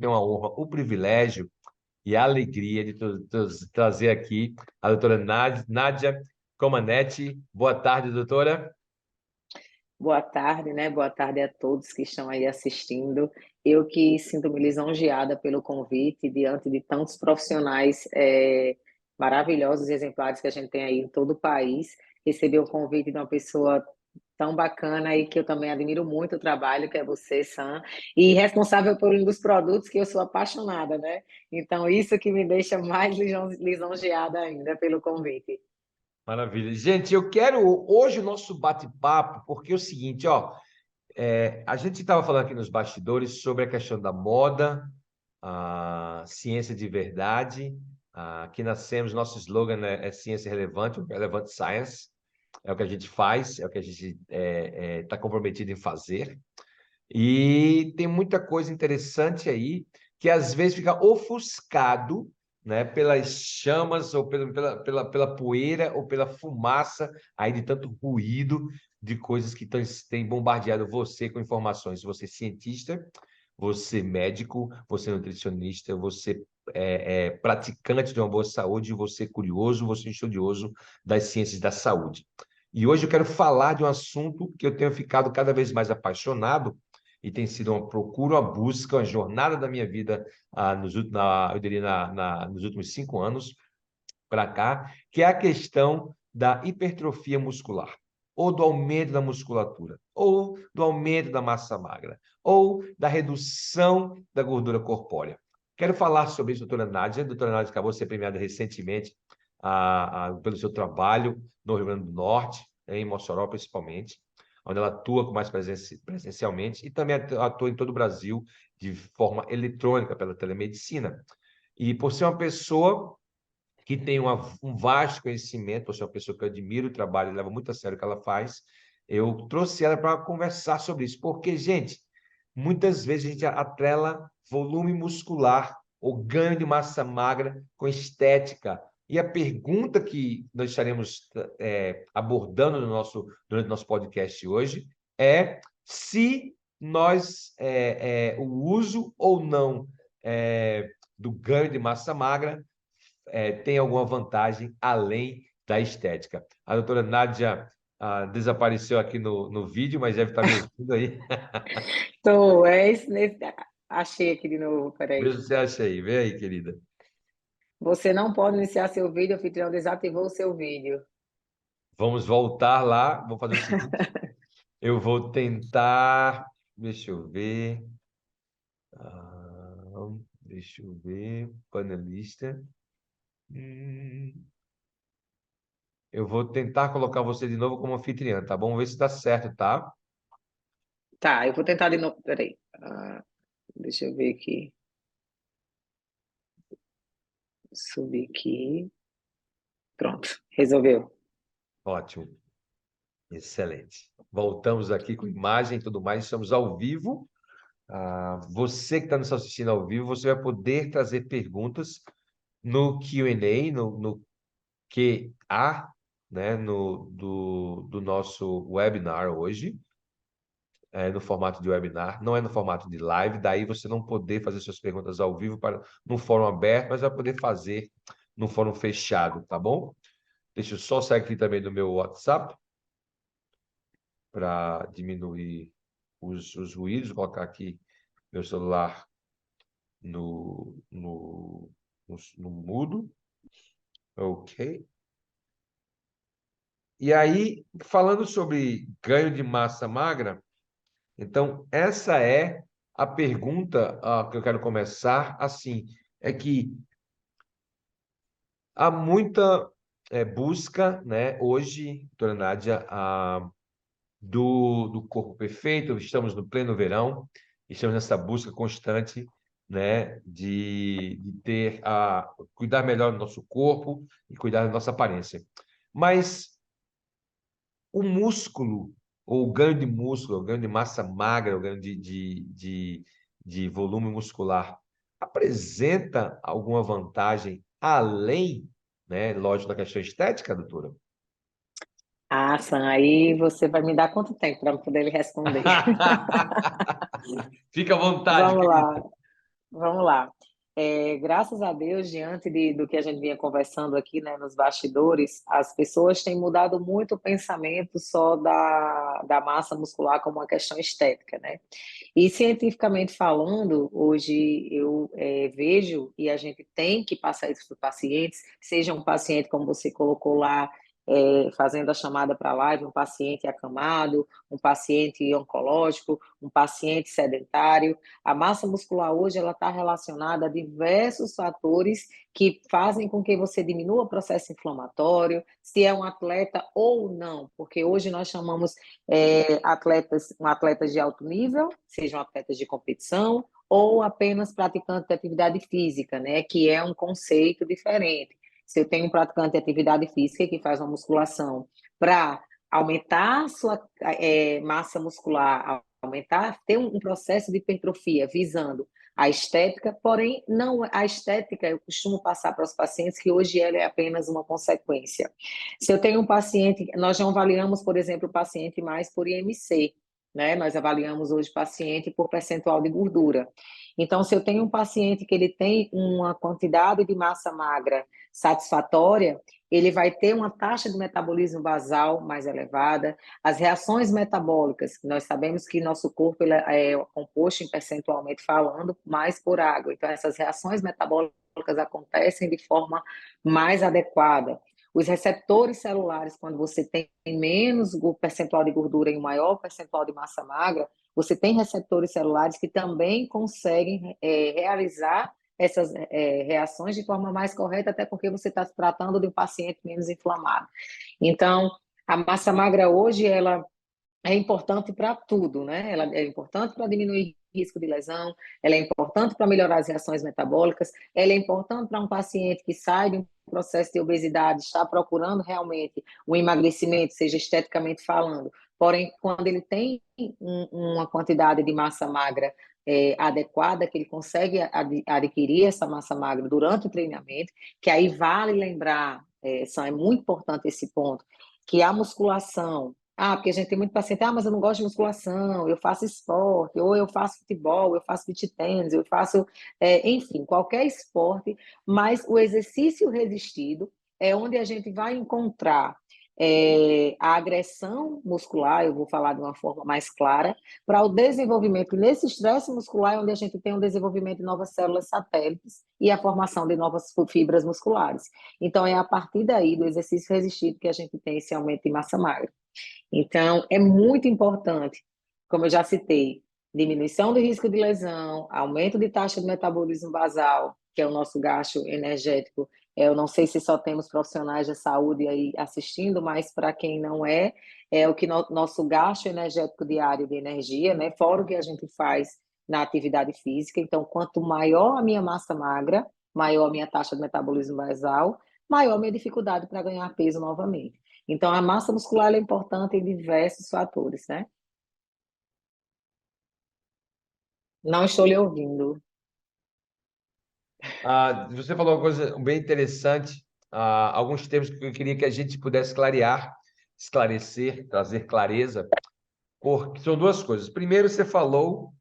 tenho a honra, o privilégio e a alegria de trazer aqui a doutora Nádia Comaneci. Boa tarde, doutora. Boa tarde, né? Boa tarde a todos que estão aí assistindo. Eu que sinto-me lisonjeada pelo convite, diante de tantos profissionais maravilhosos e exemplares que a gente tem aí em todo o país. Receber o convite de uma pessoa tão bacana e que eu também admiro muito o trabalho, que é você, Sam, e responsável por um dos produtos que eu sou apaixonada, né? Então, isso que me deixa mais lisonjeada ainda pelo convite. Maravilha. Gente, eu quero hoje o nosso bate-papo, porque é o seguinte, ó, a gente estava falando aqui nos bastidores sobre a questão da moda, a ciência de verdade. Aqui nascemos, nosso slogan é ciência relevante, relevant science. É o que a gente faz, é o que a gente está comprometido em fazer. E tem muita coisa interessante aí que às vezes fica ofuscado, né, pelas chamas ou pela poeira ou pela fumaça aí de tanto ruído de coisas que têm bombardeado você com informações. Você é cientista, você é médico, você é nutricionista, você é praticante de uma boa saúde, você é curioso, você é estudioso das ciências da saúde. E hoje eu quero falar de um assunto que eu tenho ficado cada vez mais apaixonado e tem sido uma procura, uma busca, uma jornada da minha vida eu diria nos últimos 5 anos para cá, que é a questão da hipertrofia muscular, ou do aumento da musculatura, ou do aumento da massa magra, ou da redução da gordura corpórea. Quero falar sobre isso, doutora Nádia. A doutora Nádia acabou de ser premiada recentemente pelo seu trabalho no Rio Grande do Norte, em Mossoró principalmente, onde ela atua com mais presencialmente e também atua em todo o Brasil de forma eletrônica pela telemedicina. E por ser uma pessoa que tem um vasto conhecimento, por ser uma pessoa que eu admiro o trabalho e leva muito a sério o que ela faz, eu trouxe ela para conversar sobre isso. Porque, gente, muitas vezes a gente atrela volume muscular ou ganho de massa magra com estética. E a pergunta que nós estaremos abordando durante o nosso podcast hoje é se o uso ou não do ganho de massa magra tem alguma vantagem além da estética. A doutora Nádia desapareceu aqui no vídeo, mas deve estar me ouvindo aí. Tô, é esse, achei aqui de novo, Vê se peraí. você acha aí. Vê aí, querida. Você não pode iniciar seu vídeo, o anfitrião desativou o seu vídeo. Vamos voltar lá. Vou fazer o seguinte. Eu vou tentar. Deixa eu ver. Deixa eu ver. Panelista. Eu vou tentar colocar você de novo como anfitriã, tá bom? Vamos ver se dá certo, tá? Tá, eu vou tentar de novo, peraí. Deixa eu ver aqui. Subir aqui. Pronto, resolveu. Ótimo. Excelente. Voltamos aqui com imagem e tudo mais. Estamos ao vivo. Você que está nos assistindo ao vivo, você vai poder trazer perguntas no Q&A, no QA, né, do nosso webinar hoje, no formato de webinar, não é no formato de live, daí você não poder fazer suas perguntas ao vivo no fórum aberto, mas vai poder fazer no fórum fechado, tá bom? Deixa eu só sair aqui também do meu WhatsApp para diminuir os ruídos, vou colocar aqui meu celular no mudo. Ok. E aí, falando sobre ganho de massa magra, então essa é a pergunta que eu quero começar assim, é que há muita busca, né, hoje, doutora Nádia, do corpo perfeito, estamos no pleno verão, estamos nessa busca constante, né, de cuidar melhor do nosso corpo e cuidar da nossa aparência. Mas o músculo, ou o ganho de músculo, o ganho de massa magra, o ganho de volume muscular, apresenta alguma vantagem além, né, lógico, da questão estética, doutora? Sam, aí você vai me dar quanto tempo para poder lhe responder? Fica à vontade, Vamos querida. lá. Vamos lá. Graças a Deus, diante do que a gente vinha conversando aqui, né, nos bastidores, as pessoas têm mudado muito o pensamento só da massa muscular como uma questão estética, né? E cientificamente falando, hoje eu vejo, e a gente tem que passar isso para os pacientes, seja um paciente, como você colocou lá, fazendo a chamada para a live, um paciente acamado, um paciente oncológico, um paciente sedentário. A massa muscular hoje ela está relacionada a diversos fatores que fazem com que você diminua o processo inflamatório, se é um atleta ou não, porque hoje nós chamamos atletas de alto nível, sejam atletas de competição, ou apenas praticantes de atividade física, né? Que é um conceito diferente. Se eu tenho um praticante de atividade física que faz uma musculação para aumentar a sua massa muscular, aumentar, ter um processo de hipertrofia visando a estética, porém, não a estética, eu costumo passar para os pacientes que hoje ela é apenas uma consequência. Se eu tenho um paciente, nós não avaliamos, por exemplo, o paciente mais por IMC, né? Nós avaliamos hoje o paciente por percentual de gordura. Então, se eu tenho um paciente que ele tem uma quantidade de massa magra satisfatória, ele vai ter uma taxa de metabolismo basal mais elevada, as reações metabólicas, nós sabemos que nosso corpo ele é composto em percentualmente falando mais por água, então essas reações metabólicas acontecem de forma mais adequada. Os receptores celulares, quando você tem menos percentual de gordura e um maior percentual de massa magra, você tem receptores celulares que também conseguem realizar essas reações de forma mais correta, até porque você está tratando de um paciente menos inflamado. Então, a massa magra hoje, ela é importante para tudo, né? Ela é importante para diminuir risco de lesão, ela é importante para melhorar as reações metabólicas, ela é importante para um paciente que sai de um processo de obesidade, está procurando realmente um emagrecimento, seja esteticamente falando. Porém, quando ele tem uma quantidade de massa magra adequada, que ele consegue adquirir essa massa magra durante o treinamento, que aí vale lembrar, é muito importante esse ponto, que a musculação porque a gente tem muito paciente, mas eu não gosto de musculação, eu faço esporte, ou eu faço futebol, eu faço beach tennis, eu faço, enfim, qualquer esporte, mas o exercício resistido é onde a gente vai encontrar a agressão muscular, eu vou falar de uma forma mais clara, para o desenvolvimento, nesse estresse muscular é onde a gente tem o desenvolvimento de novas células satélites e a formação de novas fibras musculares. Então, é a partir daí, do exercício resistido, que a gente tem esse aumento de massa magra. Então, é muito importante, como eu já citei, diminuição do risco de lesão, aumento de taxa de metabolismo basal, que é o nosso gasto energético. Eu não sei se só temos profissionais de saúde aí assistindo, mas para quem não é o que nosso gasto energético diário de energia, né? Fora o que a gente faz na atividade física. Então, quanto maior a minha massa magra, maior a minha taxa de metabolismo basal, maior a minha dificuldade para ganhar peso novamente. Então, a massa muscular é importante em diversos fatores, né? Não estou lhe ouvindo. Você falou uma coisa bem interessante, alguns termos que eu queria que a gente pudesse clarear, esclarecer, trazer clareza, porque são duas coisas. Primeiro, você falou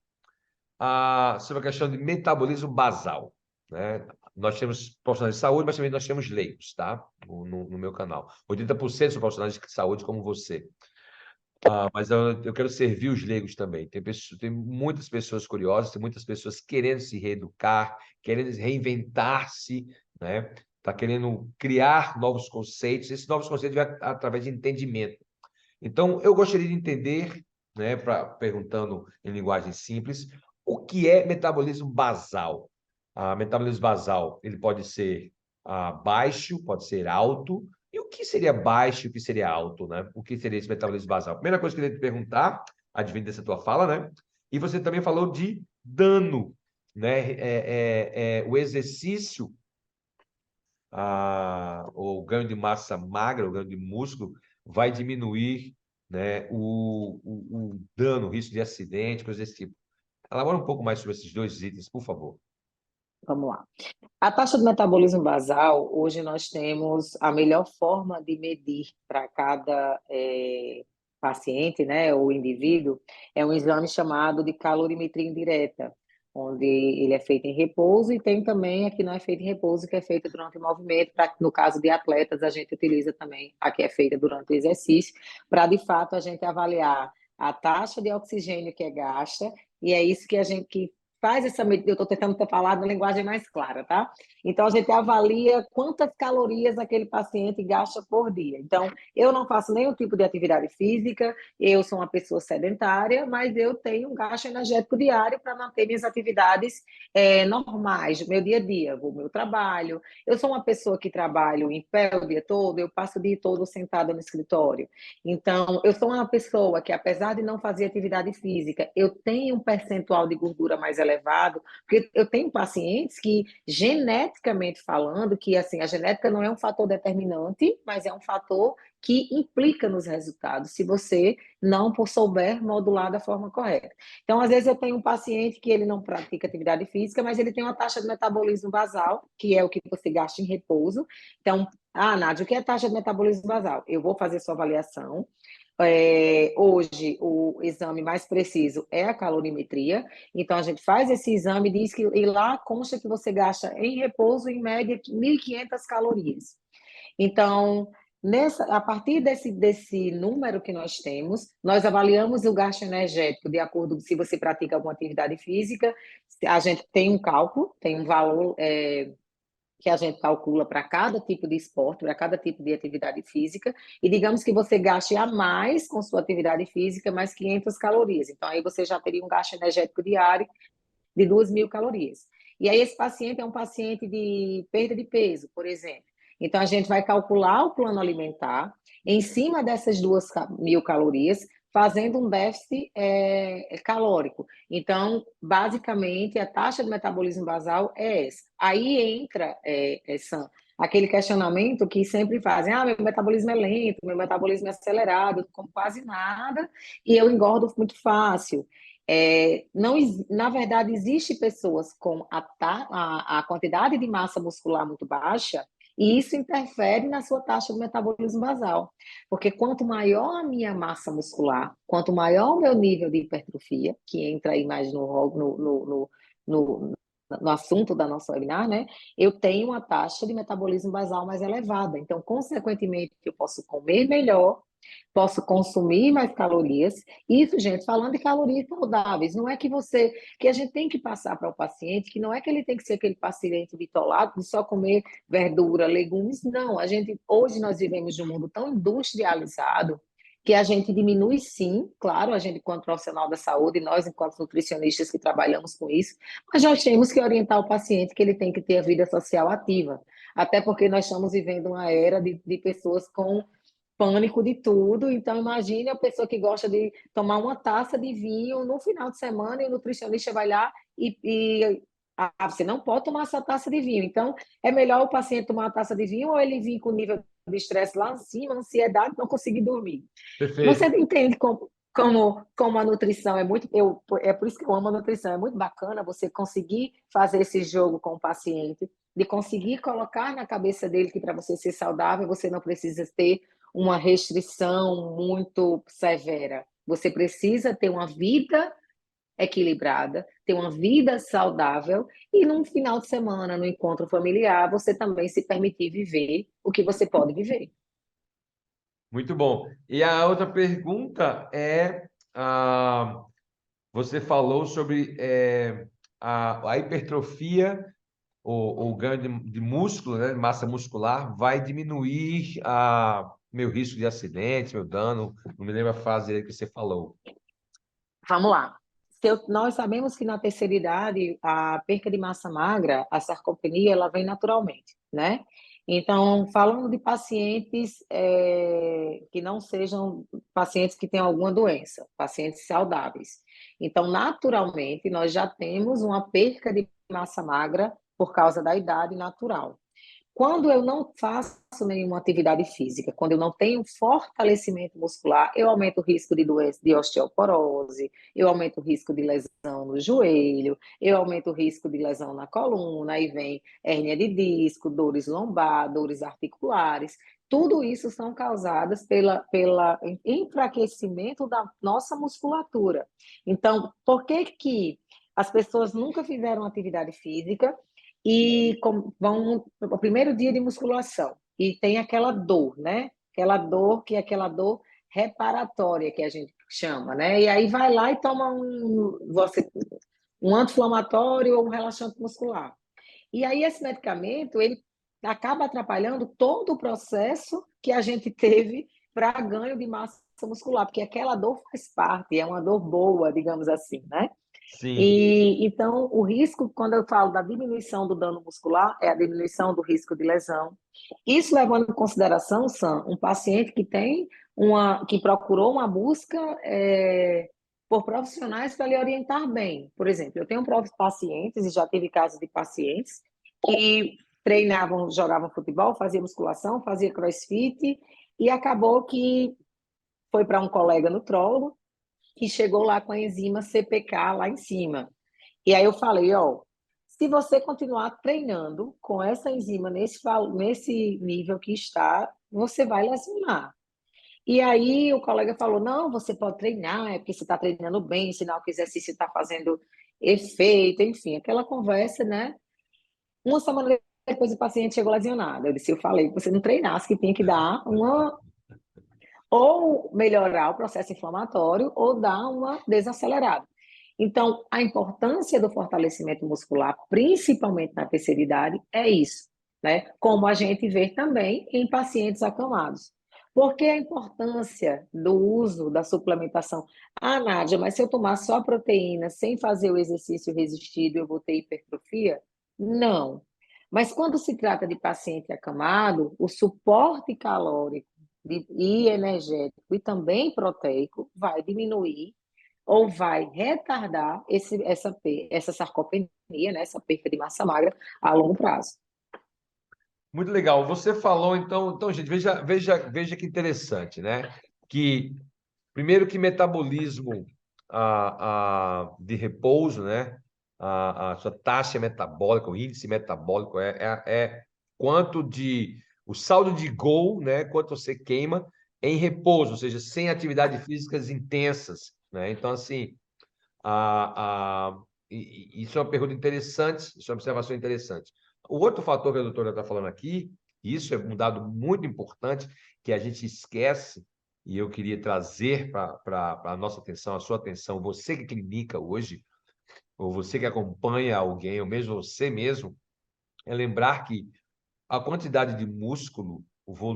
sobre a questão de metabolismo basal, né? Nós temos profissionais de saúde, mas também nós temos leigos, tá? No meu canal. 80% são profissionais de saúde como você. Mas eu quero servir os leigos também. Tem muitas pessoas curiosas, tem muitas pessoas querendo se reeducar, querendo reinventar-se, né? Tá querendo criar novos conceitos. Esses novos conceitos vêm através de entendimento. Então, eu gostaria de entender, né, perguntando em linguagem simples, o que é metabolismo basal? Metabolismo basal, ele pode ser baixo, pode ser alto. E o que seria baixo e o que seria alto, né? O que seria esse metabolismo basal? Primeira coisa que eu queria te perguntar, advindo dessa tua fala, né? E você também falou de dano, né? O exercício, o ganho de massa magra, o ganho de músculo, vai diminuir, né, o dano, o risco de acidente, coisas desse tipo. Elabora um pouco mais sobre esses dois itens, por favor. Vamos lá. A taxa de metabolismo basal, hoje nós temos a melhor forma de medir para cada paciente, né, ou indivíduo, é um exame chamado de calorimetria indireta, onde ele é feito em repouso, e tem também a que não é feita em repouso, que é feita durante o movimento. No caso de atletas, a gente utiliza também a que é feita durante o exercício, para, de fato, a gente avaliar a taxa de oxigênio que é gasta, e é isso que a gente que faz essa medida. Eu estou tentando falar de uma linguagem mais clara, tá? Então, a gente avalia quantas calorias aquele paciente gasta por dia. Então, eu não faço nenhum tipo de atividade física, eu sou uma pessoa sedentária, mas eu tenho um gasto energético diário para manter minhas atividades normais, do meu dia a dia, vou ao meu trabalho. Eu sou uma pessoa que trabalho em pé o dia todo, eu passo o dia todo sentada no escritório. Então, eu sou uma pessoa que, apesar de não fazer atividade física, eu tenho um percentual de gordura mais elevado, porque eu tenho pacientes que, geneticamente falando, que assim, a genética não é um fator determinante, mas é um fator que implica nos resultados, se você não souber modular da forma correta. Então, às vezes, eu tenho um paciente que ele não pratica atividade física, mas ele tem uma taxa de metabolismo basal, que é o que você gasta em repouso. Então, Nádia, o que é a taxa de metabolismo basal? Eu vou fazer sua avaliação. Hoje, o exame mais preciso é a calorimetria. Então, a gente faz esse exame e lá consta que você gasta em repouso, em média, 1.500 calorias. Então, a partir desse número que nós temos, nós avaliamos o gasto energético de acordo com se você pratica alguma atividade física. A gente tem um cálculo, tem um valor que a gente calcula para cada tipo de esporte, para cada tipo de atividade física, e digamos que você gaste a mais com sua atividade física, mais 500 calorias. Então, aí você já teria um gasto energético diário de 2.000 calorias. E aí esse paciente é um paciente de perda de peso, por exemplo. Então, a gente vai calcular o plano alimentar em cima dessas 2.000 calorias, fazendo um déficit calórico. Então, basicamente, a taxa de metabolismo basal é essa. Aí entra aquele questionamento que sempre fazem: meu metabolismo é lento, meu metabolismo é acelerado, eu como quase nada e eu engordo muito fácil. Não, na verdade, existe pessoas com a quantidade de massa muscular muito baixa, e isso interfere na sua taxa de metabolismo basal. Porque quanto maior a minha massa muscular, quanto maior o meu nível de hipertrofia, que entra aí mais no assunto da nossa webinar, né? Eu tenho uma taxa de metabolismo basal mais elevada. Então, consequentemente, eu posso comer melhor, posso consumir mais calorias. Isso, gente, falando de calorias saudáveis, não é que a gente tem que passar para o paciente, que não é que ele tem que ser aquele paciente bitolado de só comer verdura, legumes, não. Hoje nós vivemos num mundo tão industrializado que a gente diminui, sim, claro, a gente enquanto profissional da saúde, nós enquanto nutricionistas que trabalhamos com isso, mas nós temos que orientar o paciente que ele tem que ter a vida social ativa, até porque nós estamos vivendo uma era de pessoas com pânico de tudo. Então, imagine a pessoa que gosta de tomar uma taça de vinho no final de semana e o nutricionista vai lá você não pode tomar essa taça de vinho. Então, é melhor o paciente tomar uma taça de vinho ou ele vir com nível de estresse lá em cima, ansiedade, não conseguir dormir. Você Perfeito. entende como a nutrição é muito. É por isso que eu amo a nutrição. É muito bacana você conseguir fazer esse jogo com o paciente, de conseguir colocar na cabeça dele que para você ser saudável, você não precisa ter uma restrição muito severa. Você precisa ter uma vida equilibrada, ter uma vida saudável e num final de semana, no encontro familiar, você também se permitir viver o que você pode viver. Muito bom. E a outra pergunta é: você falou sobre a hipertrofia, o ganho de músculo, né, massa muscular, vai diminuir meu risco de acidente, meu dano. Não me lembro a frase aí que você falou. Vamos lá. Nós sabemos que na terceira idade a perca de massa magra, a sarcopenia, ela vem naturalmente, né? Então, falando de pacientes que não sejam pacientes que tenham alguma doença, pacientes saudáveis. Então, naturalmente, nós já temos uma perca de massa magra por causa da idade natural. Quando eu não faço nenhuma atividade física, quando eu não tenho fortalecimento muscular, eu aumento o risco de doença de osteoporose, eu aumento o risco de lesão no joelho, eu aumento o risco de lesão na coluna, aí vem hérnia de disco, dores lombar, dores articulares. Tudo isso são causadas pela enfraquecimento da nossa musculatura. Então, por que as pessoas nunca fizeram atividade física e vão o primeiro dia de musculação e tem aquela dor, né? Aquela dor que é aquela dor reparatória que a gente chama, né? E aí vai lá e toma um anti-inflamatório ou um relaxante muscular. E aí esse medicamento, ele acaba atrapalhando todo o processo que a gente teve para ganho de massa muscular, porque aquela dor faz parte, é uma dor boa, digamos assim, né? Sim. E então o risco, quando eu falo da diminuição do dano muscular, é a diminuição do risco de lesão. Isso levando em consideração, Sam, um paciente que procurou uma busca por profissionais para lhe orientar bem. Por exemplo, eu tenho pacientes, e já tive casos de pacientes, que treinavam, jogavam futebol, faziam musculação, faziam crossfit, e acabou que foi para um colega nutrólogo, que chegou lá com a enzima CPK lá em cima. E aí eu falei, ó, se você continuar treinando com essa enzima nesse nível que está, você vai lesionar. E aí o colega falou, não, você pode treinar, é porque você está treinando bem, sinal que o exercício está fazendo efeito, enfim, aquela conversa, né? Uma semana depois o paciente chegou lesionado. Eu falei que você não treinasse, que tinha que dar ou melhorar o processo inflamatório ou dar uma desacelerada. Então, a importância do fortalecimento muscular, principalmente na terceira idade, é isso, né? Como a gente vê também em pacientes acamados. Por que a importância do uso da suplementação? Ah, Nádia, mas se eu tomar só proteína sem fazer o exercício resistido, eu vou ter hipertrofia? Não. Mas quando se trata de paciente acamado, o suporte calórico e energético e também proteico vai diminuir ou vai retardar essa sarcopenia, né, essa perda de massa magra a longo prazo. Muito legal. Você falou, então, gente, veja que interessante, né? Que, primeiro, que metabolismo de repouso, né? A sua taxa metabólica, o índice metabólico é quanto o saldo de Gol, né? Quanto você queima em repouso, ou seja, sem atividades físicas intensas, né? Então, assim, isso é uma pergunta interessante, isso é uma observação interessante. O outro fator que a doutora está falando aqui, e isso é um dado muito importante, que a gente esquece, e eu queria trazer para a nossa atenção, a sua atenção, você que clinica hoje, ou você que acompanha alguém, ou mesmo você mesmo, é lembrar que a quantidade de músculo,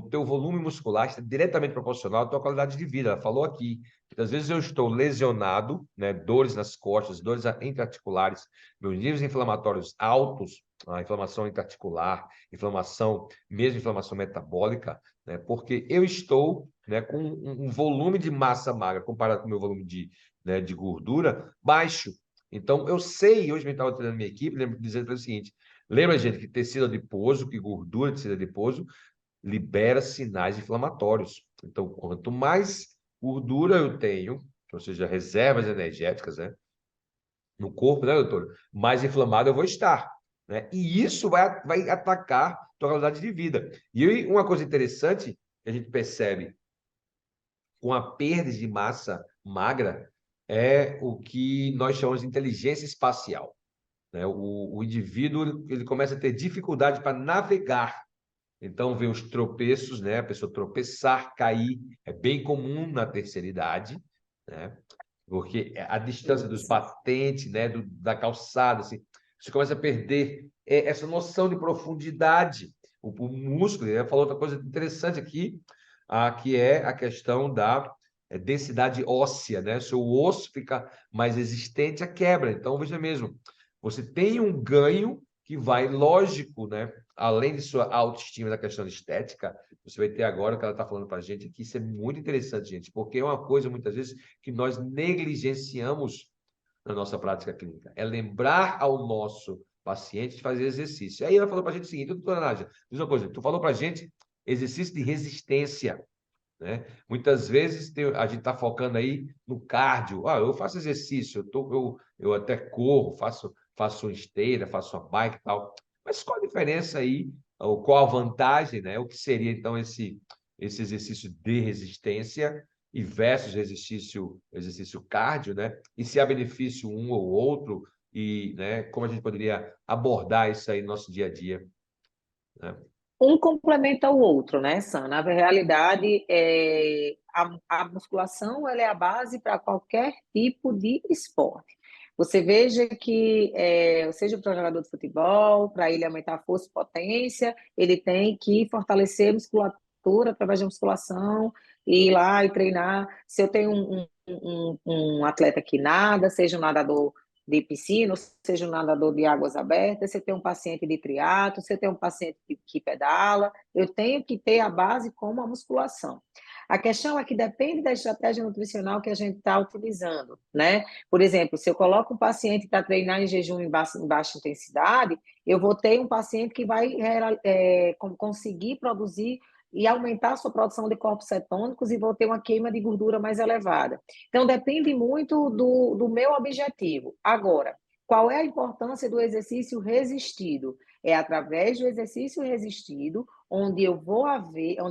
teu volume muscular está diretamente proporcional à tua qualidade de vida. Ela falou aqui. Às vezes eu estou lesionado, né, dores nas costas, dores intraarticulares, meus níveis inflamatórios altos, a inflamação intraarticular, mesmo inflamação metabólica, né, porque eu estou, né, com um volume de massa magra comparado com o meu volume de gordura baixo. Então, eu sei, hoje eu estava treinando minha equipe, lembro dizendo o seguinte: lembra, gente, que tecido adiposo, que gordura de tecido adiposo, libera sinais inflamatórios. Então, quanto mais gordura eu tenho, ou seja, reservas energéticas, né, no corpo, né, doutor? Mais inflamado eu vou estar, né? E isso vai atacar a tua qualidade de vida. E uma coisa interessante que a gente percebe com a perda de massa magra é o que nós chamamos de inteligência espacial, né? O indivíduo ele começa a ter dificuldade para navegar. Então, vem os tropeços, né? A pessoa tropeçar, cair, é bem comum na terceira idade, né? Porque a distância dos Isso. batentes, né? Da calçada, assim, você começa a perder essa noção de profundidade. O músculo, ele falou outra coisa interessante aqui, que é a questão da densidade óssea, né? Se o osso fica mais resistente à quebra. Então, veja mesmo, você tem um ganho que vai, lógico, né? Além de sua autoestima da questão estética, você vai ter agora o que ela está falando para a gente aqui. Isso é muito interessante, gente, porque é uma coisa, muitas vezes, que nós negligenciamos na nossa prática clínica. É lembrar ao nosso paciente de fazer exercício. Aí ela falou para a gente o seguinte: doutora Nádia, diz uma coisa, tu falou para a gente exercício de resistência, né? Muitas vezes a gente está focando aí no cardio. Eu faço exercício, eu até corro, faço esteira, faço uma bike e tal. Mas qual a diferença aí? Ou qual a vantagem, né? O que seria então esse exercício de resistência e versus exercício cardio, né? E se há benefício um ou outro, e, né, como a gente poderia abordar isso aí no nosso dia a dia, né? Um complementa o outro, né, Sam? Na realidade, a musculação ela é a base para qualquer tipo de esporte. Você veja que, seja para o jogador de futebol, para ele aumentar a força e potência, ele tem que fortalecer a musculatura através da musculação, e ir lá e treinar. Se eu tenho um atleta que nada, seja um nadador de piscina, ou seja um nadador de águas abertas, você tem um paciente de triatlo, você tem um paciente que pedala, eu tenho que ter a base como a musculação. A questão é que depende da estratégia nutricional que a gente está utilizando, né? Por exemplo, se eu coloco um paciente para treinar em jejum em baixa intensidade, eu vou ter um paciente que vai conseguir produzir e aumentar a sua produção de corpos cetônicos e vou ter uma queima de gordura mais elevada. Então, depende muito do meu objetivo. Agora, qual é a importância do exercício resistido? É através do exercício resistido onde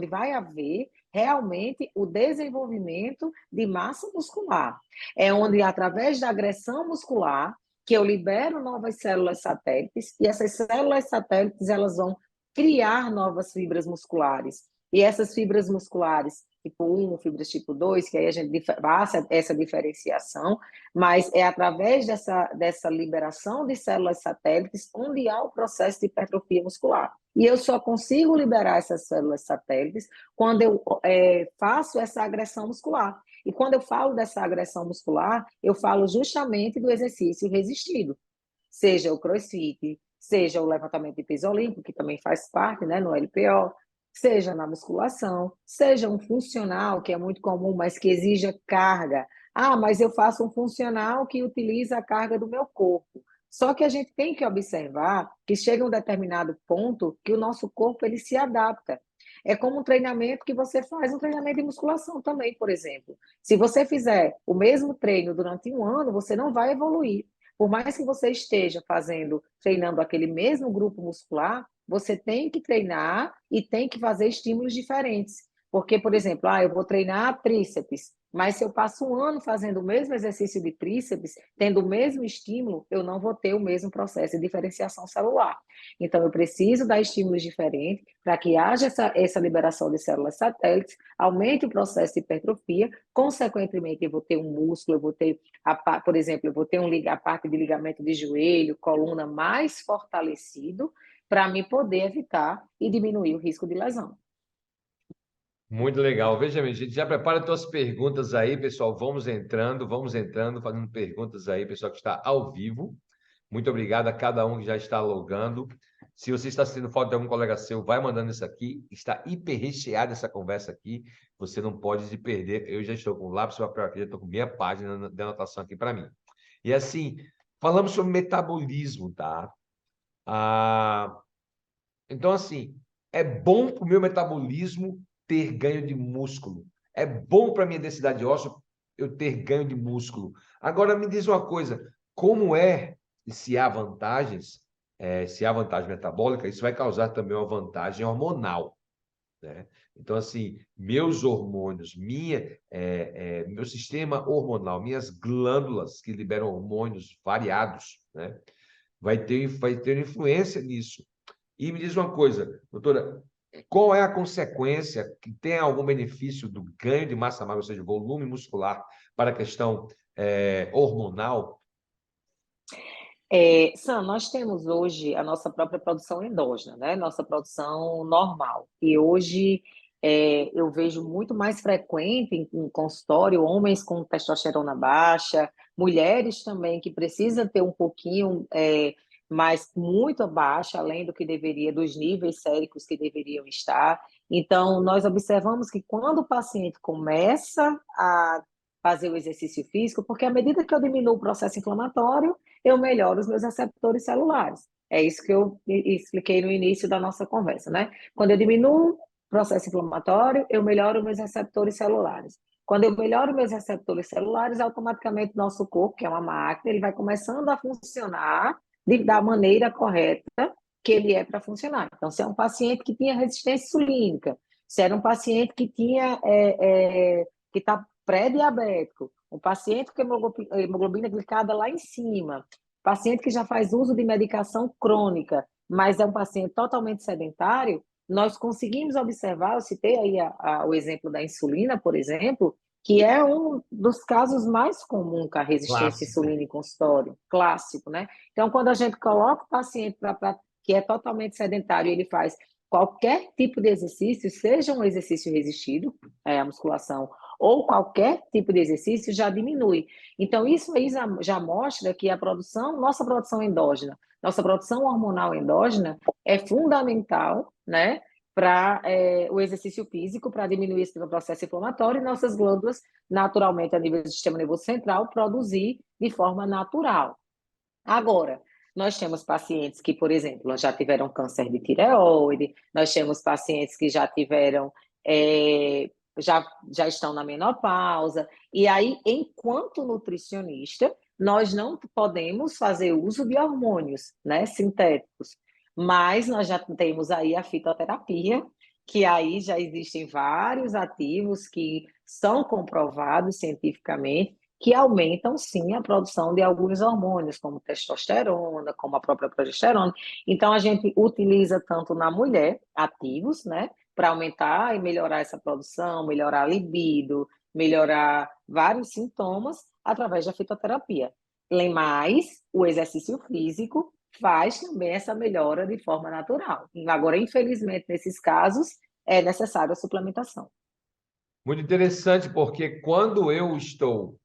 vai haver realmente o desenvolvimento de massa muscular. É onde, através da agressão muscular, que eu libero novas células satélites, e essas células satélites elas vão criar novas fibras musculares. E essas fibras musculares, tipo 1, fibras tipo 2, que aí a gente faz essa diferenciação, mas é através dessa liberação de células satélites onde há o processo de hipertrofia muscular. E eu só consigo liberar essas células satélites quando eu faço essa agressão muscular. E quando eu falo dessa agressão muscular, eu falo justamente do exercício resistido, seja o crossfit, seja o levantamento de peso olímpico, que também faz parte, né, no LPO, seja na musculação, seja um funcional, que é muito comum, mas que exija carga. Ah, mas eu faço um funcional que utiliza a carga do meu corpo. Só que a gente tem que observar que chega um determinado ponto que o nosso corpo ele se adapta. É como um treinamento que você faz, um treinamento de musculação também, por exemplo. Se você fizer o mesmo treino durante um ano, você não vai evoluir. Por mais que você esteja treinando aquele mesmo grupo muscular, você tem que treinar e tem que fazer estímulos diferentes. Porque, por exemplo, eu vou treinar tríceps, mas se eu passo um ano fazendo o mesmo exercício de tríceps, tendo o mesmo estímulo, eu não vou ter o mesmo processo de diferenciação celular. Então, eu preciso dar estímulos diferentes para que haja essa liberação de células satélites, aumente o processo de hipertrofia, consequentemente, eu vou ter um músculo, eu vou ter, por exemplo, eu vou ter a parte de ligamento de joelho, coluna mais fortalecido, para me poder evitar e diminuir o risco de lesão. Muito legal. Veja bem, gente, já prepara suas perguntas aí, pessoal. Vamos entrando, fazendo perguntas aí, pessoal que está ao vivo. Muito obrigado a cada um que já está logando. Se você está sentindo falta de algum colega seu, vai mandando isso aqui. Está hiper recheada essa conversa aqui. Você não pode se perder. Eu já estou com lápis para papel aqui, já estou com meia página de anotação aqui para mim. E assim, falamos sobre metabolismo, tá? Ah, então, assim, é bom para o meu metabolismo ter ganho de músculo. É bom para a minha densidade óssea eu ter ganho de músculo. Agora, me diz uma coisa, como é, se há vantagens, se há vantagem metabólica, isso vai causar também uma vantagem hormonal, né? Então, assim, meus hormônios, meu sistema hormonal, minhas glândulas que liberam hormônios variados, né? Vai ter influência nisso. E me diz uma coisa, doutora, qual é a consequência que tem algum benefício do ganho de massa magra, ou seja, volume muscular, para a questão hormonal? Sam, nós temos hoje a nossa própria produção endógena, né? Nossa produção normal. E hoje eu vejo muito mais frequente em consultório homens com testosterona baixa, mulheres também que precisam ter um pouquinho, mas muito baixa, além do que deveria, dos níveis séricos que deveriam estar. Então, nós observamos que quando o paciente começa a fazer o exercício físico, porque à medida que eu diminuo o processo inflamatório, eu melhoro os meus receptores celulares. É isso que eu expliquei no início da nossa conversa, né? Quando eu diminuo o processo inflamatório, eu melhoro meus receptores celulares. Quando eu melhoro meus receptores celulares, automaticamente nosso corpo, que é uma máquina, ele vai começando a funcionar da maneira correta que ele é para funcionar. Então, se é um paciente que tinha resistência insulínica, se era um paciente que tinha que está pré-diabético, um paciente com hemoglobina glicada lá em cima, Paciente que já faz uso de medicação crônica, mas é um paciente totalmente sedentário, nós conseguimos observar, eu citei aí o exemplo da insulina, por exemplo, que é um dos casos mais comuns com a resistência à Clássico. insulina em consultório, clássico, né? Então, quando a gente coloca o paciente que é totalmente sedentário, ele faz qualquer tipo de exercício, seja um exercício resistido, a musculação, ou qualquer tipo de exercício, já diminui. Então, isso aí já mostra que nossa produção endógena, nossa produção hormonal endógena é fundamental, né, para o exercício físico, para diminuir esse processo inflamatório e nossas glândulas, naturalmente, a nível do sistema nervoso central, produzir de forma natural. Agora, nós temos pacientes que, por exemplo, já tiveram câncer de tireoide, nós temos pacientes que já tiveram, já estão na menopausa, e aí, enquanto nutricionista, nós não podemos fazer uso de hormônios, né, sintéticos, mas nós já temos aí a fitoterapia, que aí já existem vários ativos que são comprovados cientificamente, que aumentam sim a produção de alguns hormônios, como testosterona, como a própria progesterona. Então, a gente utiliza tanto na mulher ativos, né, para aumentar e melhorar essa produção, melhorar a libido, melhorar vários sintomas através da fitoterapia. Mas o exercício físico faz também essa melhora de forma natural. Agora, infelizmente, nesses casos, é necessária a suplementação. Muito interessante, porque quando eu estou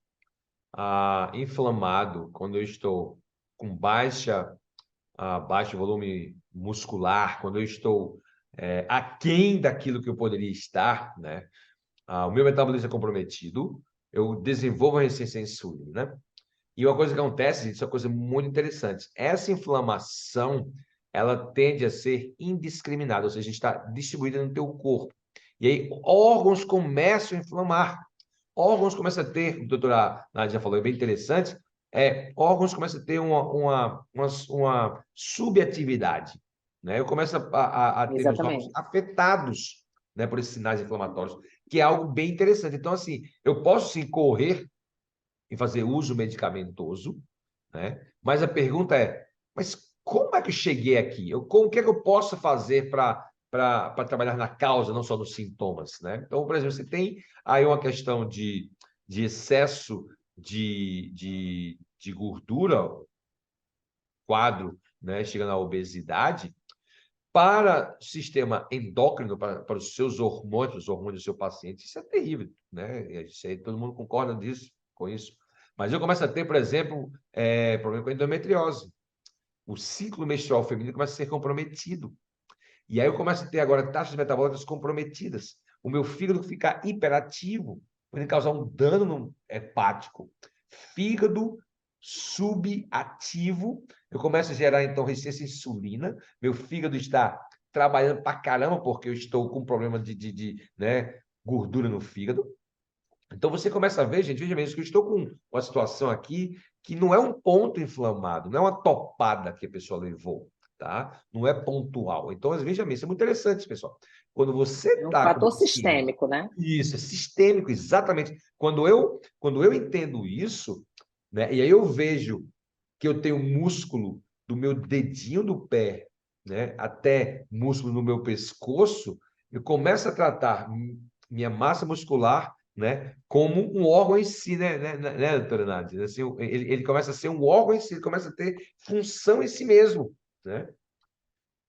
inflamado, quando eu estou com baixo volume muscular, quando eu estou aquém daquilo que eu poderia estar, né? O meu metabolismo é comprometido, eu desenvolvo a resistência à insulina, né? E uma coisa que acontece, gente, isso é uma coisa muito interessante. Essa inflamação, ela tende a ser indiscriminada, ou seja, a gente está distribuída no teu corpo. E aí, órgãos começam a inflamar. Órgãos começam a ter, a doutora Nádia já falou, é bem interessante, órgãos começam a ter uma subatividade, né? Eu começo a ter meus órgãos Exatamente. afetados, né, por esses sinais inflamatórios, que é algo bem interessante. Então, assim, eu posso sim correr e fazer uso medicamentoso, né? Mas a pergunta é, mas como é que eu cheguei aqui? O que é que eu posso fazer para trabalhar na causa, não só nos sintomas, né? Então, por exemplo, você tem aí uma questão de excesso de gordura, quadro, né, chegando à obesidade, para o sistema endócrino, para os seus hormônios, os hormônios do seu paciente, isso é terrível, né? Isso aí, todo mundo concorda com isso. Mas eu começo a ter, por exemplo, problema com endometriose. O ciclo menstrual feminino começa a ser comprometido. E aí eu começo a ter agora taxas metabólicas comprometidas. O meu fígado fica hiperativo, pode causar um dano no hepático. Fígado subativo, eu começo a gerar, então, resistência à insulina. Meu fígado está trabalhando pra caramba, porque eu estou com problema né, gordura no fígado. Então, você começa a ver, gente, veja bem, isso que eu estou com uma situação aqui que não é um ponto inflamado, não é uma topada que a pessoa levou, tá? Não é pontual. Então, veja bem, isso é muito interessante, pessoal. Quando você É um está com fator paciente, sistêmico, né? isso, é sistêmico, exatamente. Quando eu entendo isso, né, e aí eu vejo que eu tenho músculo do meu dedinho do pé, né, até músculo no meu pescoço, eu começo a tratar minha massa muscular, né, como um órgão em si, né, doutora Nádia? Assim, ele começa a ser um órgão em si, ele começa a ter função em si mesmo, né?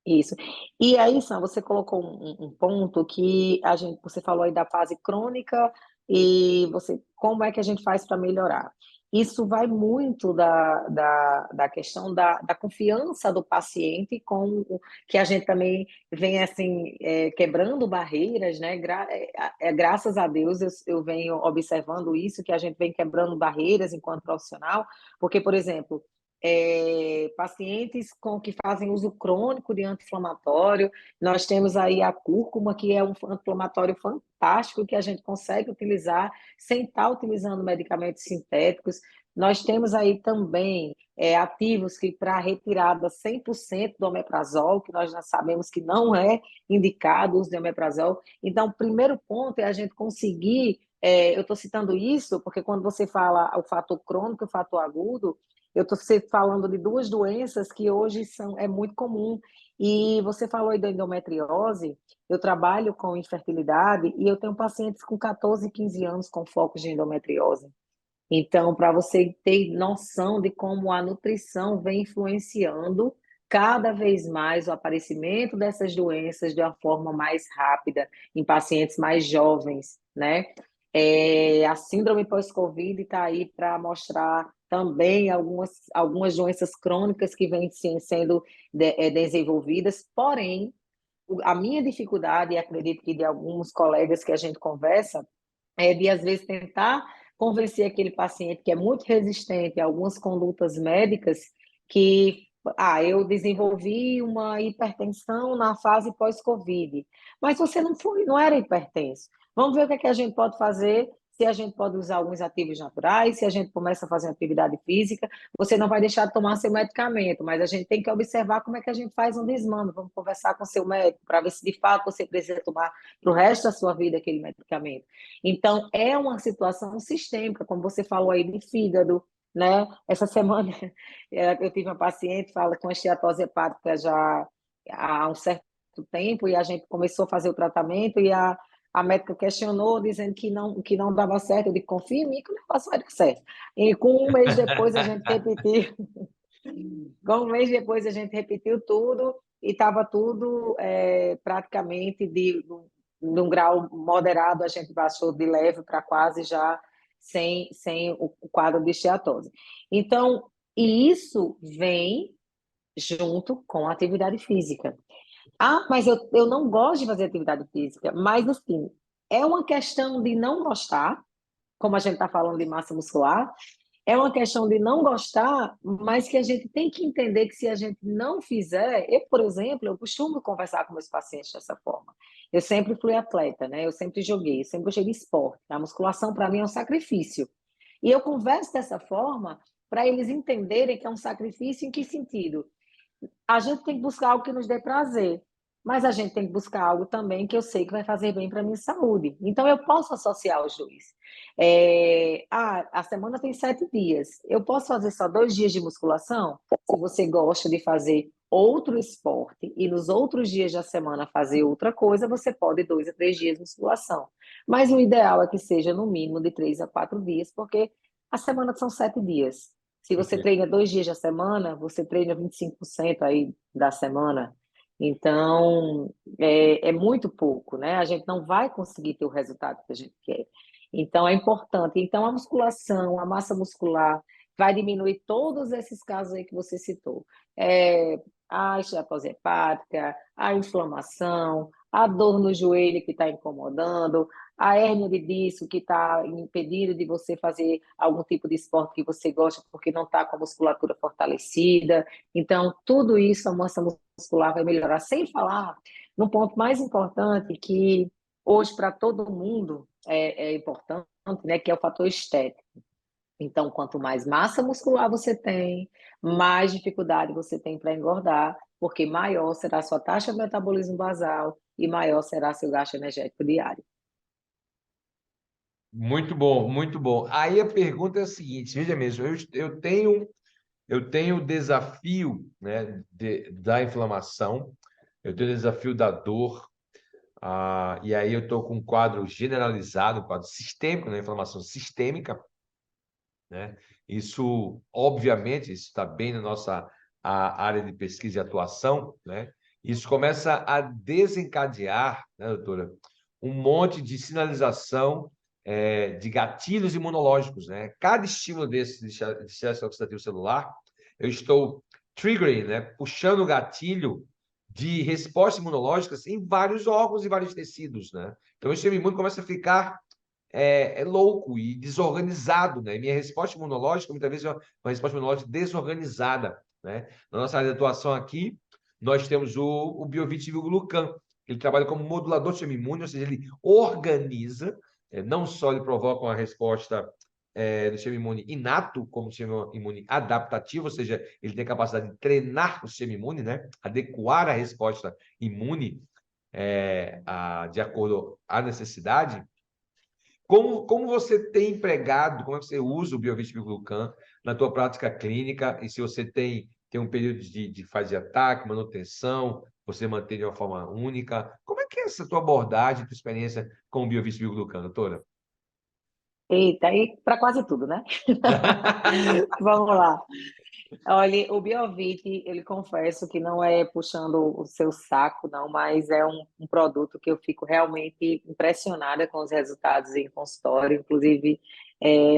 Isso. E aí, Sam, você colocou um ponto que você falou aí da fase crônica e como é que a gente faz para melhorar? Isso vai muito da questão da confiança do paciente que a gente também vem assim quebrando barreiras, né? Graças a Deus eu venho observando isso, que a gente vem quebrando barreiras enquanto profissional, porque, por exemplo, pacientes que fazem uso crônico de anti-inflamatório. Nós temos aí a cúrcuma, que é um anti-inflamatório fantástico que a gente consegue utilizar sem estar utilizando medicamentos sintéticos. Nós temos aí também ativos que para retirada 100% do omeprazol, que nós já sabemos que não é indicado o uso de omeprazol. Então, o primeiro ponto é a gente conseguir. Eu estou citando isso porque quando você fala o fator crônico e o fator agudo, eu estou falando de duas doenças que hoje é muito comum. E você falou aí da endometriose, eu trabalho com infertilidade e eu tenho pacientes com 14, 15 anos com focos de endometriose. Então, para você ter noção de como a nutrição vem influenciando cada vez mais o aparecimento dessas doenças de uma forma mais rápida em pacientes mais jovens, né? A síndrome pós-Covid está aí para mostrar também algumas doenças crônicas que vêm sendo desenvolvidas, porém, a minha dificuldade, e acredito que de alguns colegas que a gente conversa, é de, às vezes, tentar convencer aquele paciente que é muito resistente a algumas condutas médicas que, eu desenvolvi uma hipertensão na fase pós-Covid, mas você não era hipertenso. Vamos ver o que é que a gente pode fazer, se a gente pode usar alguns ativos naturais, se a gente começa a fazer atividade física, você não vai deixar de tomar seu medicamento, mas a gente tem que observar como é que a gente faz um desmame, vamos conversar com seu médico para ver se de fato você precisa tomar para o resto da sua vida aquele medicamento. Então, é uma situação sistêmica, como você falou aí, de fígado, né? Essa semana eu tive uma paciente fala com esteatose hepática já há um certo tempo e a gente começou a fazer o tratamento e a médica questionou, dizendo que não dava certo. Eu disse, confia em mim que o negócio vai dar certo. E com um mês depois a gente repetiu, com um mês depois a gente repetiu tudo e estava tudo praticamente de um grau moderado, a gente baixou de leve para quase já sem o quadro de esteatose. Então, e isso vem junto com a atividade física. Mas eu não gosto de fazer atividade física, mas assim, é uma questão de não gostar, como a gente está falando de massa muscular, é uma questão de não gostar, mas que a gente tem que entender que se a gente não fizer, eu, por exemplo, eu costumo conversar com meus pacientes dessa forma. Eu sempre fui atleta, né? Eu sempre joguei, eu sempre gostei de esporte. A musculação para mim é um sacrifício. E eu converso dessa forma para eles entenderem que é um sacrifício em que sentido? A gente tem que buscar algo que nos dê prazer, mas a gente tem que buscar algo também que eu sei que vai fazer bem para a minha saúde. Então, eu posso associar os dois. A semana tem 7 dias. Eu posso fazer só 2 dias de musculação? Se você gosta de fazer outro esporte e nos outros dias da semana fazer outra coisa, você pode 2 a 3 dias de musculação. Mas o ideal é que seja no mínimo de 3 a 4 dias, porque a semana são 7 dias. Se você treina 2 dias da semana, você treina 25% aí da semana. Então, é muito pouco, né? A gente não vai conseguir ter o resultado que a gente quer. Então, é importante. Então, a musculação, a massa muscular, vai diminuir todos esses casos aí que você citou. A esteatose hepática, a inflamação, a dor no joelho que está incomodando, a hérnia de disco que está impedindo de você fazer algum tipo de esporte que você gosta porque não está com a musculatura fortalecida. Então, tudo isso a massa muscular vai melhorar. Sem falar no ponto mais importante que hoje para todo mundo é importante, né, que é o fator estético. Então, quanto mais massa muscular você tem, mais dificuldade você tem para engordar, porque maior será a sua taxa de metabolismo basal e maior será seu gasto energético diário. Muito bom, muito bom. Aí a pergunta é a seguinte, veja mesmo, eu tenho o desafio, né, da inflamação, eu tenho o desafio da dor, e aí eu estou com um quadro generalizado, um quadro sistêmico, né, inflamação sistêmica, né? Isso, obviamente, isso está bem na nossa área de pesquisa e atuação, né? Isso começa a desencadear, né, doutora, um monte de sinalização de gatilhos imunológicos, né? Cada estímulo desse de estresse oxidativo celular, eu estou triggering, né? Puxando o gatilho de respostas imunológicas em vários órgãos e vários tecidos, né? Então, o sistema imune começa a ficar louco e desorganizado, né? E minha resposta imunológica, muitas vezes, é uma resposta imunológica desorganizada, né? Na nossa área de atuação aqui, nós temos o Biovitin-Glucan, ele trabalha como modulador do sistema imune, ou seja, ele organiza, não só ele provoca uma resposta do sistema imune inato, como o sistema imune adaptativo, ou seja, ele tem a capacidade de treinar o sistema imune, né? Adequar a resposta imune de acordo à necessidade, como você tem empregado, como é que você usa o Biovit Glucan na tua prática clínica, e se você tem um período de fase de ataque, manutenção, você mantém de uma forma única. Como é que é essa tua abordagem, tua experiência com o Biovit Glucan, doutora? Eita, aí para quase tudo, né? Vamos lá. Olha, o Biovit, ele confesso que não é puxando o seu saco, não, mas é um produto que eu fico realmente impressionada com os resultados em consultório. Inclusive,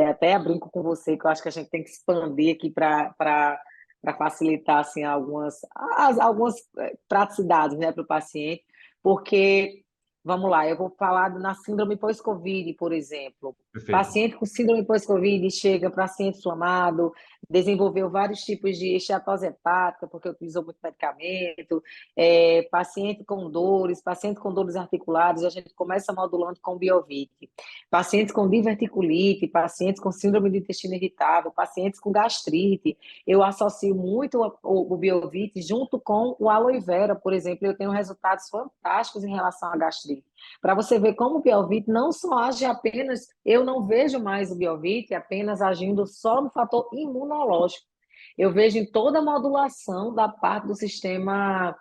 até brinco com você que eu acho que a gente tem que expandir aqui para facilitar assim, algumas praticidades, né, para o paciente, porque, vamos lá, eu vou falar na síndrome pós-Covid, por exemplo. Perfeito. Paciente com síndrome pós-Covid chega, paciente inflamado, desenvolveu vários tipos de esteatose hepática, porque utilizou muito medicamento, paciente com dores articulares, a gente começa modulando com Biovit. Pacientes com diverticulite, pacientes com síndrome do intestino irritável, pacientes com gastrite, eu associo muito o Biovit junto com o aloe vera, por exemplo, eu tenho resultados fantásticos em relação à gastrite. Para você ver como o Biovit não só age apenas, eu não vejo mais o Biovit apenas agindo só no fator imunológico. Eu vejo em toda a modulação da parte do sistema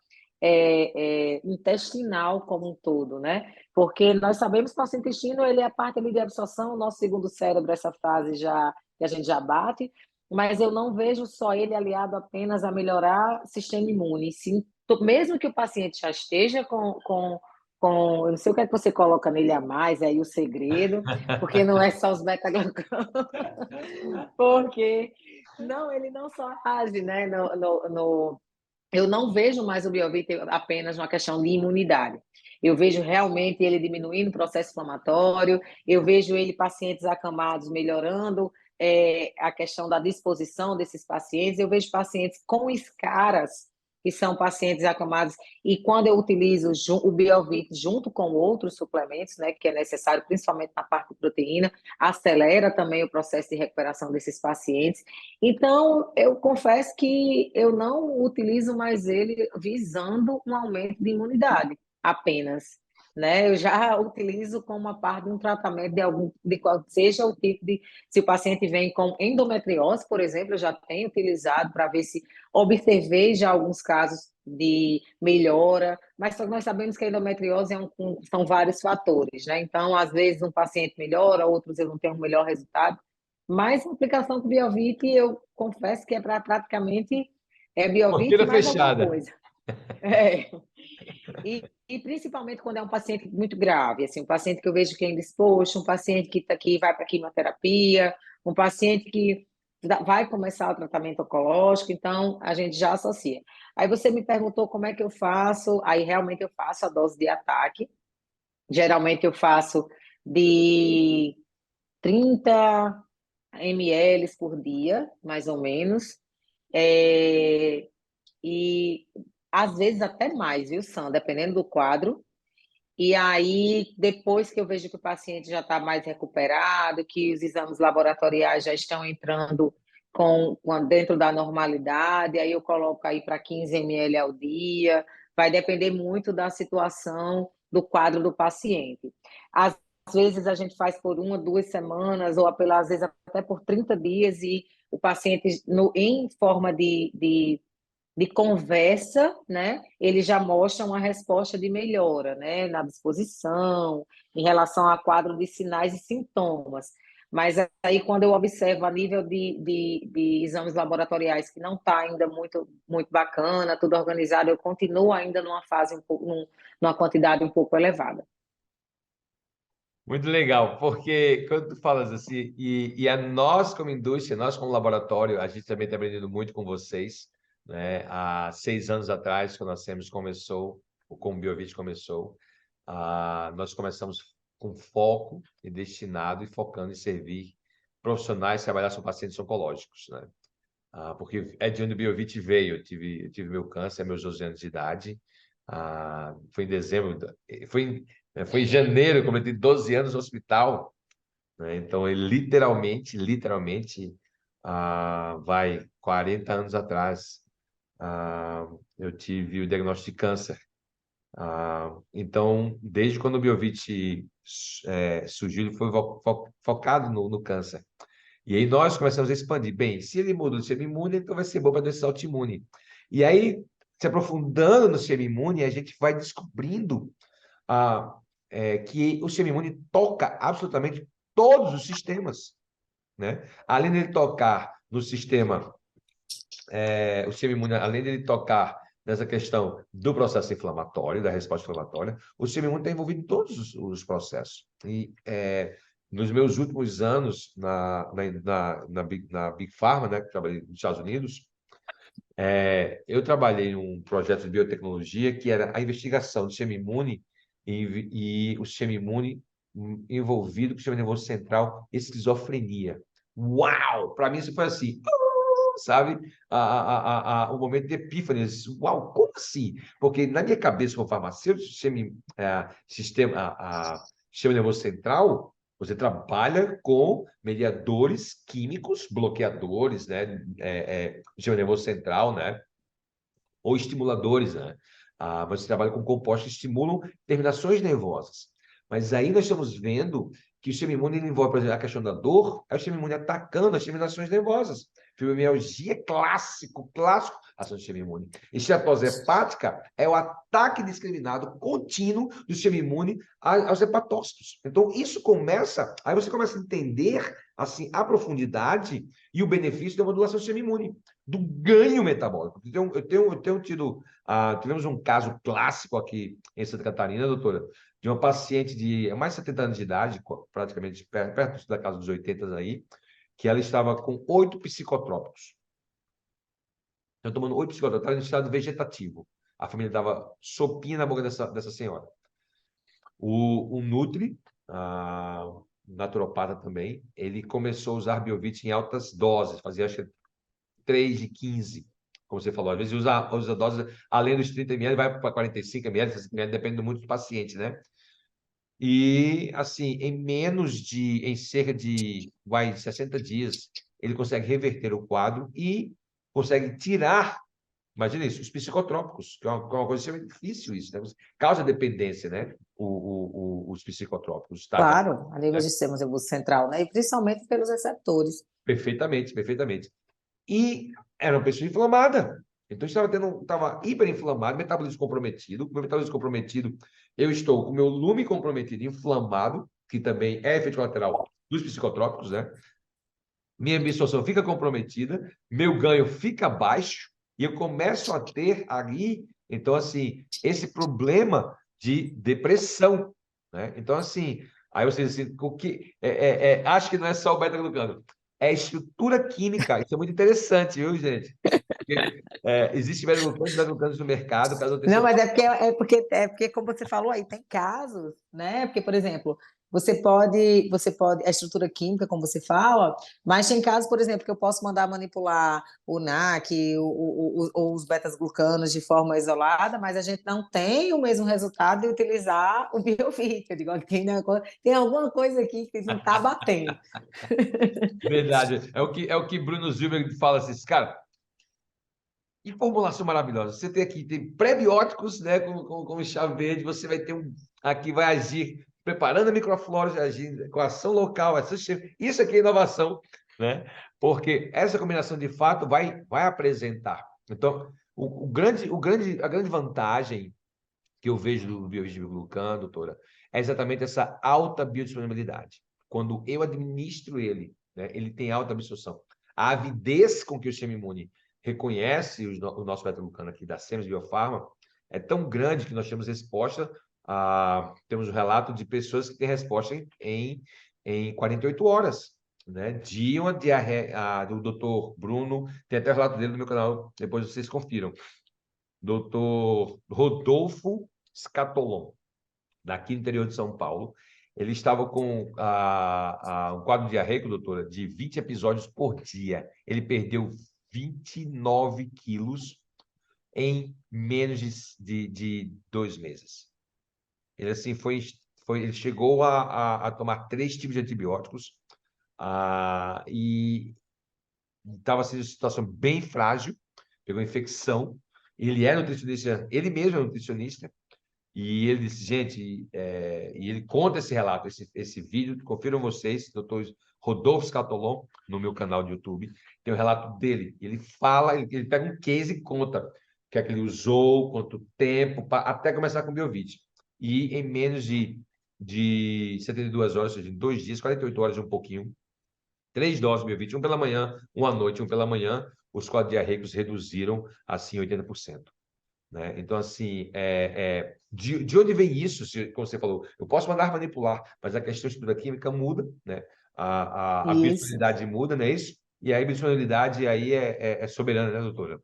intestinal como um todo, né? Porque nós sabemos que nosso intestino ele é a parte ali de absorção, o nosso segundo cérebro, essa fase já que a gente já bate, mas eu não vejo só ele aliado apenas a melhorar o sistema imune. Sim, mesmo que o paciente já esteja eu não sei o que é que você coloca nele a mais, é aí o segredo, porque não é só os beta-glucânicos, porque não, ele não só age, né, eu não vejo mais o Biovit apenas uma questão de imunidade. Eu vejo realmente ele diminuindo o processo inflamatório, eu vejo ele, pacientes acamados, melhorando a questão da disposição desses pacientes, eu vejo pacientes com escaras, que são pacientes acamados, e quando eu utilizo o Biovit junto com outros suplementos, né, que é necessário, principalmente na parte de proteína, acelera também o processo de recuperação desses pacientes. Então, eu confesso que eu não utilizo mais ele visando um aumento de imunidade apenas, né? Eu já utilizo como uma parte de um tratamento de qual seja o tipo de, se o paciente vem com endometriose, por exemplo, eu já tenho utilizado para ver se observei já alguns casos de melhora, mas nós sabemos que a endometriose são vários fatores, né? Então, às vezes um paciente melhora, outros eu não tenho um melhor resultado. Mas a aplicação do Biovit, eu confesso que é para praticamente Biovit e Porteira mais alguma fechada. coisa. É. E principalmente quando é um paciente muito grave, assim, um paciente que eu vejo que é indisposto, um paciente que vai para quimioterapia, um paciente que vai começar o tratamento oncológico, então a gente já associa. Aí você me perguntou como é que eu faço, aí realmente eu faço a dose de ataque, geralmente eu faço de 30 ml por dia, mais ou menos. É, e às vezes até mais, viu, Sam? Dependendo do quadro. E aí, depois que eu vejo que o paciente já está mais recuperado, que os exames laboratoriais já estão entrando dentro da normalidade, aí eu coloco aí para 15 ml ao dia. Vai depender muito da situação do quadro do paciente. Às vezes a gente faz por 1, 2 semanas, ou às vezes até por 30 dias, e o paciente, em forma de conversa, né, ele já mostra uma resposta de melhora, né, na disposição, em relação a quadro de sinais e sintomas. Mas aí, quando eu observo a nível de exames laboratoriais que não está ainda muito bacana, tudo organizado, eu continuo ainda numa fase, numa quantidade um pouco elevada. Muito legal, porque quando tu falas assim, e a nós como indústria, nós como laboratório, a gente também está aprendendo muito com vocês, né? Há 6 anos atrás, quando a SEMES começou, o Com Biovit começou, nós começamos com foco e destinado e focando em servir profissionais que trabalham com pacientes oncológicos, né? Porque é de onde o Biovit veio. Eu tive meu câncer aos meus 12 anos de idade. Foi em dezembro, foi em janeiro, eu completei 12 anos no hospital, né? Então, ele literalmente, vai 40 anos atrás, eu tive o diagnóstico de câncer. Então, desde quando o Biovit surgiu, ele foi focado no câncer. E aí nós começamos a expandir. Bem, se ele muda o sistema imune, então vai ser bom para doença autoimune. E aí, se aprofundando no sistema imune, a gente vai descobrindo que o sistema imune toca absolutamente todos os sistemas, né? Além dele tocar no sistema, o sistema imune, além dele tocar nessa questão do processo inflamatório, da resposta inflamatória, o sistema imune está envolvido em todos os processos. E nos meus últimos anos na Big Pharma, né, que eu trabalhei nos Estados Unidos, eu trabalhei em um projeto de biotecnologia que era a investigação do sistema imune e o sistema imune envolvido com o sistema nervoso central, esquizofrenia. Uau! Para mim isso foi assim, sabe? O momento de epífane. Uau, como assim? Porque na minha cabeça, como farmacêutico, sistema nervoso central, você trabalha com mediadores químicos, bloqueadores, né? Sistema nervoso central, né? Ou estimuladores, né? Você trabalha com compostos que estimulam terminações nervosas. Mas aí nós estamos vendo que o sistema imune envolve, por exemplo, a questão da dor, é o sistema imune atacando as terminações nervosas. Fibromialgia clássico, ação do sistema imune. Esteatose hepática é o ataque discriminado contínuo do sistema imune aos hepatócitos. Então, isso começa, aí você começa a entender, assim, a profundidade e o benefício da modulação do sistema imune, do ganho metabólico. Eu tenho tido, tivemos um caso clássico aqui em Santa Catarina, doutora, de uma paciente de mais de 70 anos de idade, praticamente perto da casa dos 80 aí, que ela estava com 8 psicotrópicos. Então, tomando 8 psicotrópicos, estava em estado vegetativo. A família dava sopinha na boca dessa senhora. O Nutri, naturopata também, ele começou a usar Biovit em altas doses, fazia acho que 3 de 15, como você falou. Às vezes usa doses além dos 30 ml, vai para 45 ml, 60 ml, depende muito do paciente, né? E, assim, em cerca de 60 dias, ele consegue reverter o quadro e consegue tirar, imagina isso, os psicotrópicos, que é uma coisa extremamente difícil isso, né? Causa dependência, né? Os psicotrópicos, tá? Claro, a nível de sistema nervoso central, né? E principalmente pelos receptores. Perfeitamente, perfeitamente. E era uma pessoa inflamada. Então, estava hiperinflamado, metabolismo comprometido. Com o metabolismo comprometido, eu estou com o meu lume comprometido, inflamado, que também é efeito colateral dos psicotrópicos, né? Minha absorção fica comprometida, meu ganho fica baixo, e eu começo a ter ali, então, assim, esse problema de depressão, né? Então, assim, aí você diz assim, acho que não é só o beta-glucano, é a estrutura química. Isso é muito interessante, viu, gente? Porque, existe beta-glucanos e beta-glucanos no mercado, caso eu Não, tenha... mas é porque, como você falou aí, tem casos, né? Porque, por exemplo, você pode, a estrutura química, como você fala, mas tem casos, por exemplo, que eu posso mandar manipular o NAC ou os betas-glucanos de forma isolada, mas a gente não tem o mesmo resultado de utilizar o Biovit. Eu digo, tem alguma coisa aqui que não está batendo. Verdade. É o que Bruno Zilber fala assim, cara, que formulação maravilhosa. Você tem prebióticos, né, com chá verde, você vai ter aqui vai agir preparando a microflora, agindo com ação local, isso aqui é inovação, né? Porque essa combinação de fato vai apresentar. Então, a grande vantagem que eu vejo do Bioglucan, doutora, é exatamente essa alta biodisponibilidade. Quando eu administro ele, né, ele tem alta absorção. A avidez com que o sistema imune reconhece o nosso beta-glucano aqui da Semes Biofarma é tão grande que nós temos resposta, temos um relato de pessoas que têm resposta em 48 horas. Né? De uma diarreia, do Dr. Bruno, tem até o relato dele no meu canal, depois vocês confiram. Dr. Rodolfo Scatolon, daqui no interior de São Paulo. Ele estava com um quadro diarreico, doutora, de 20 episódios por dia. Ele perdeu 29 quilos em menos de 2 meses. Ele assim ele chegou a tomar 3 tipos de antibióticos e estava sendo uma situação bem frágil, pegou infecção. Ele é nutricionista, ele mesmo é nutricionista, E ele disse, gente, e ele conta esse relato, esse vídeo, confiram vocês, doutor Rodolfo Scatolon, no meu canal de YouTube, tem o relato dele. Ele fala, ele pega um case e conta o que é que ele usou, quanto tempo, até começar com o Biovit. E em menos de 72 horas, ou seja, em 2 dias, 48 horas e um pouquinho, 3 doses de Biovit, um pela manhã, um à noite, um pela manhã, os quadros diarreicos reduziram, assim, 80%. Né? Então, assim, de onde vem isso? Como você falou, eu posso mandar manipular, mas a questão de estrutura química muda, né? A Isso. biossolidade muda, não é isso? E aí a biossolidade aí é soberana, né, doutora?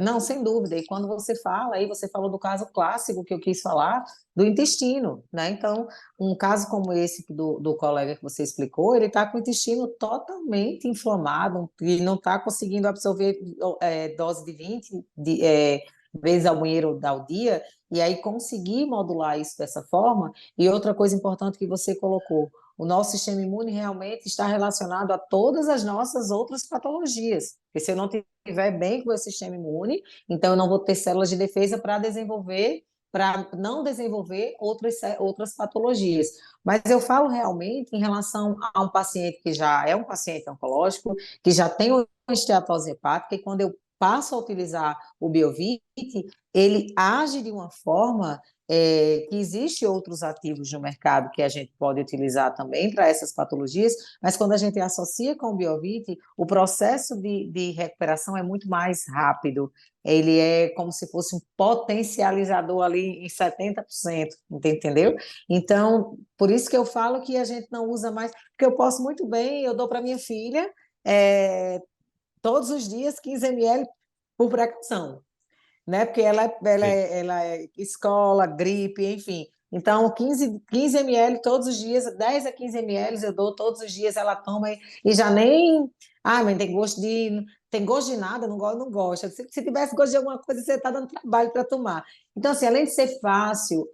Não, sem dúvida. E quando você fala, aí você falou do caso clássico que eu quis falar, do intestino, né? Então, um caso como esse do colega que você explicou, ele está com o intestino totalmente inflamado e não está conseguindo absorver dose de 20 vezes ao banheiro ao dia, e aí conseguir modular isso dessa forma. E outra coisa importante que você colocou, o nosso sistema imune realmente está relacionado a todas as nossas outras patologias. Porque se eu não estiver bem com o meu sistema imune, então eu não vou ter células de defesa para não desenvolver outras patologias. Mas eu falo realmente em relação a um paciente que já é um paciente oncológico, que já tem uma esteatose hepática, e quando eu passo a utilizar o Biovit, ele age de uma forma que existe outros ativos no mercado que a gente pode utilizar também para essas patologias, mas quando a gente associa com o Biovit, o processo de recuperação é muito mais rápido. Ele é como se fosse um potencializador ali em 70%, entendeu? Então, por isso que eu falo que a gente não usa mais, porque eu posso muito bem, eu dou para minha filha é, todos os dias 15 ml por precaução, né? Porque ela é escola, gripe, enfim. Então, 15 ml todos os dias, 10 a 15 ml eu dou todos os dias, ela toma e já nem. Ah, mas tem gosto de nada, não gosta. Se tivesse gosto de alguma coisa, você está dando trabalho para tomar. Então, assim, além de ser fácil,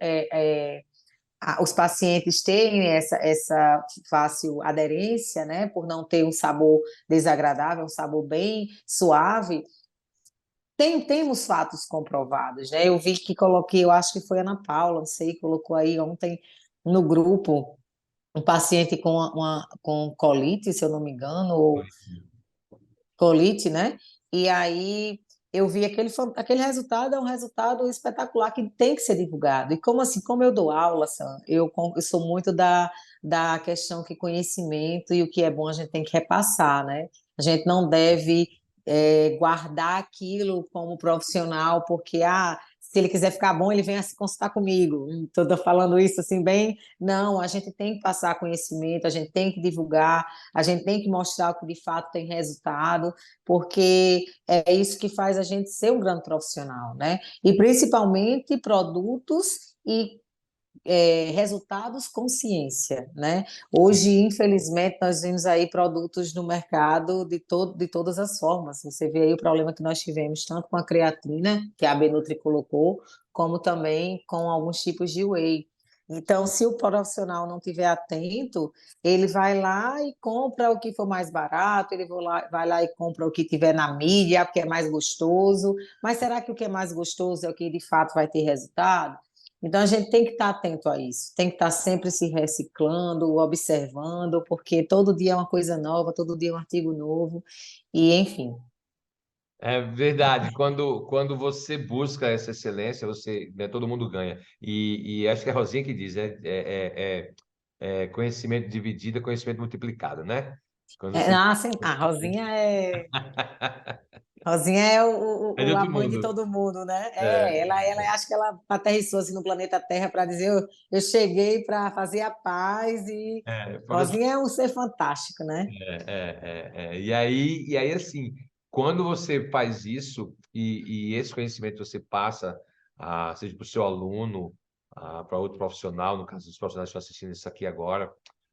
os pacientes terem essa fácil aderência, né, por não ter um sabor desagradável, um sabor bem suave, temos fatos comprovados, né? Eu vi que coloquei, eu acho que foi a Ana Paula, não sei, colocou aí ontem no grupo um paciente com colite, se eu não me engano, ou colite, né? E aí eu vi aquele resultado, é um resultado espetacular que tem que ser divulgado. E como assim, como eu dou aula, Sam, eu sou muito da questão que conhecimento e o que é bom a gente tem que repassar, né? A gente não deve guardar aquilo como profissional, porque se ele quiser ficar bom, ele vem a se consultar comigo. Estou falando isso assim bem. Não, a gente tem que passar conhecimento, a gente tem que divulgar, a gente tem que mostrar o que de fato tem resultado, porque é isso que faz a gente ser um grande profissional, né? E principalmente produtos e resultados com ciência, né? Hoje, infelizmente, nós vemos aí produtos no mercado de todas as formas. Você vê aí o problema que nós tivemos tanto com a creatina, que a Benutri colocou, como também com alguns tipos de whey. Então, se o profissional não estiver atento, ele vai lá e compra o que for mais barato, ele vai lá e compra o que tiver na mídia, porque é mais gostoso. Mas será que o que é mais gostoso é o que de fato vai ter resultado? Então, a gente tem que estar atento a isso, tem que estar sempre se reciclando, observando, porque todo dia é uma coisa nova, todo dia é um artigo novo, e enfim. É verdade. Quando você busca essa excelência, né, todo mundo ganha. E acho que é a Rosinha que diz, né? Conhecimento dividido é conhecimento multiplicado, né? Quando você. Assim, Rosinha é É de a outro mãe de mundo. todo mundo, né? É, Ela acho que ela aterrissou assim no planeta Terra para dizer eu cheguei para fazer a paz e professor. Rosinha é um ser fantástico, né? E aí, assim, quando você faz isso e esse conhecimento você passa, seja para o seu aluno, para outro profissional, no caso dos profissionais que estão assistindo isso aqui agora,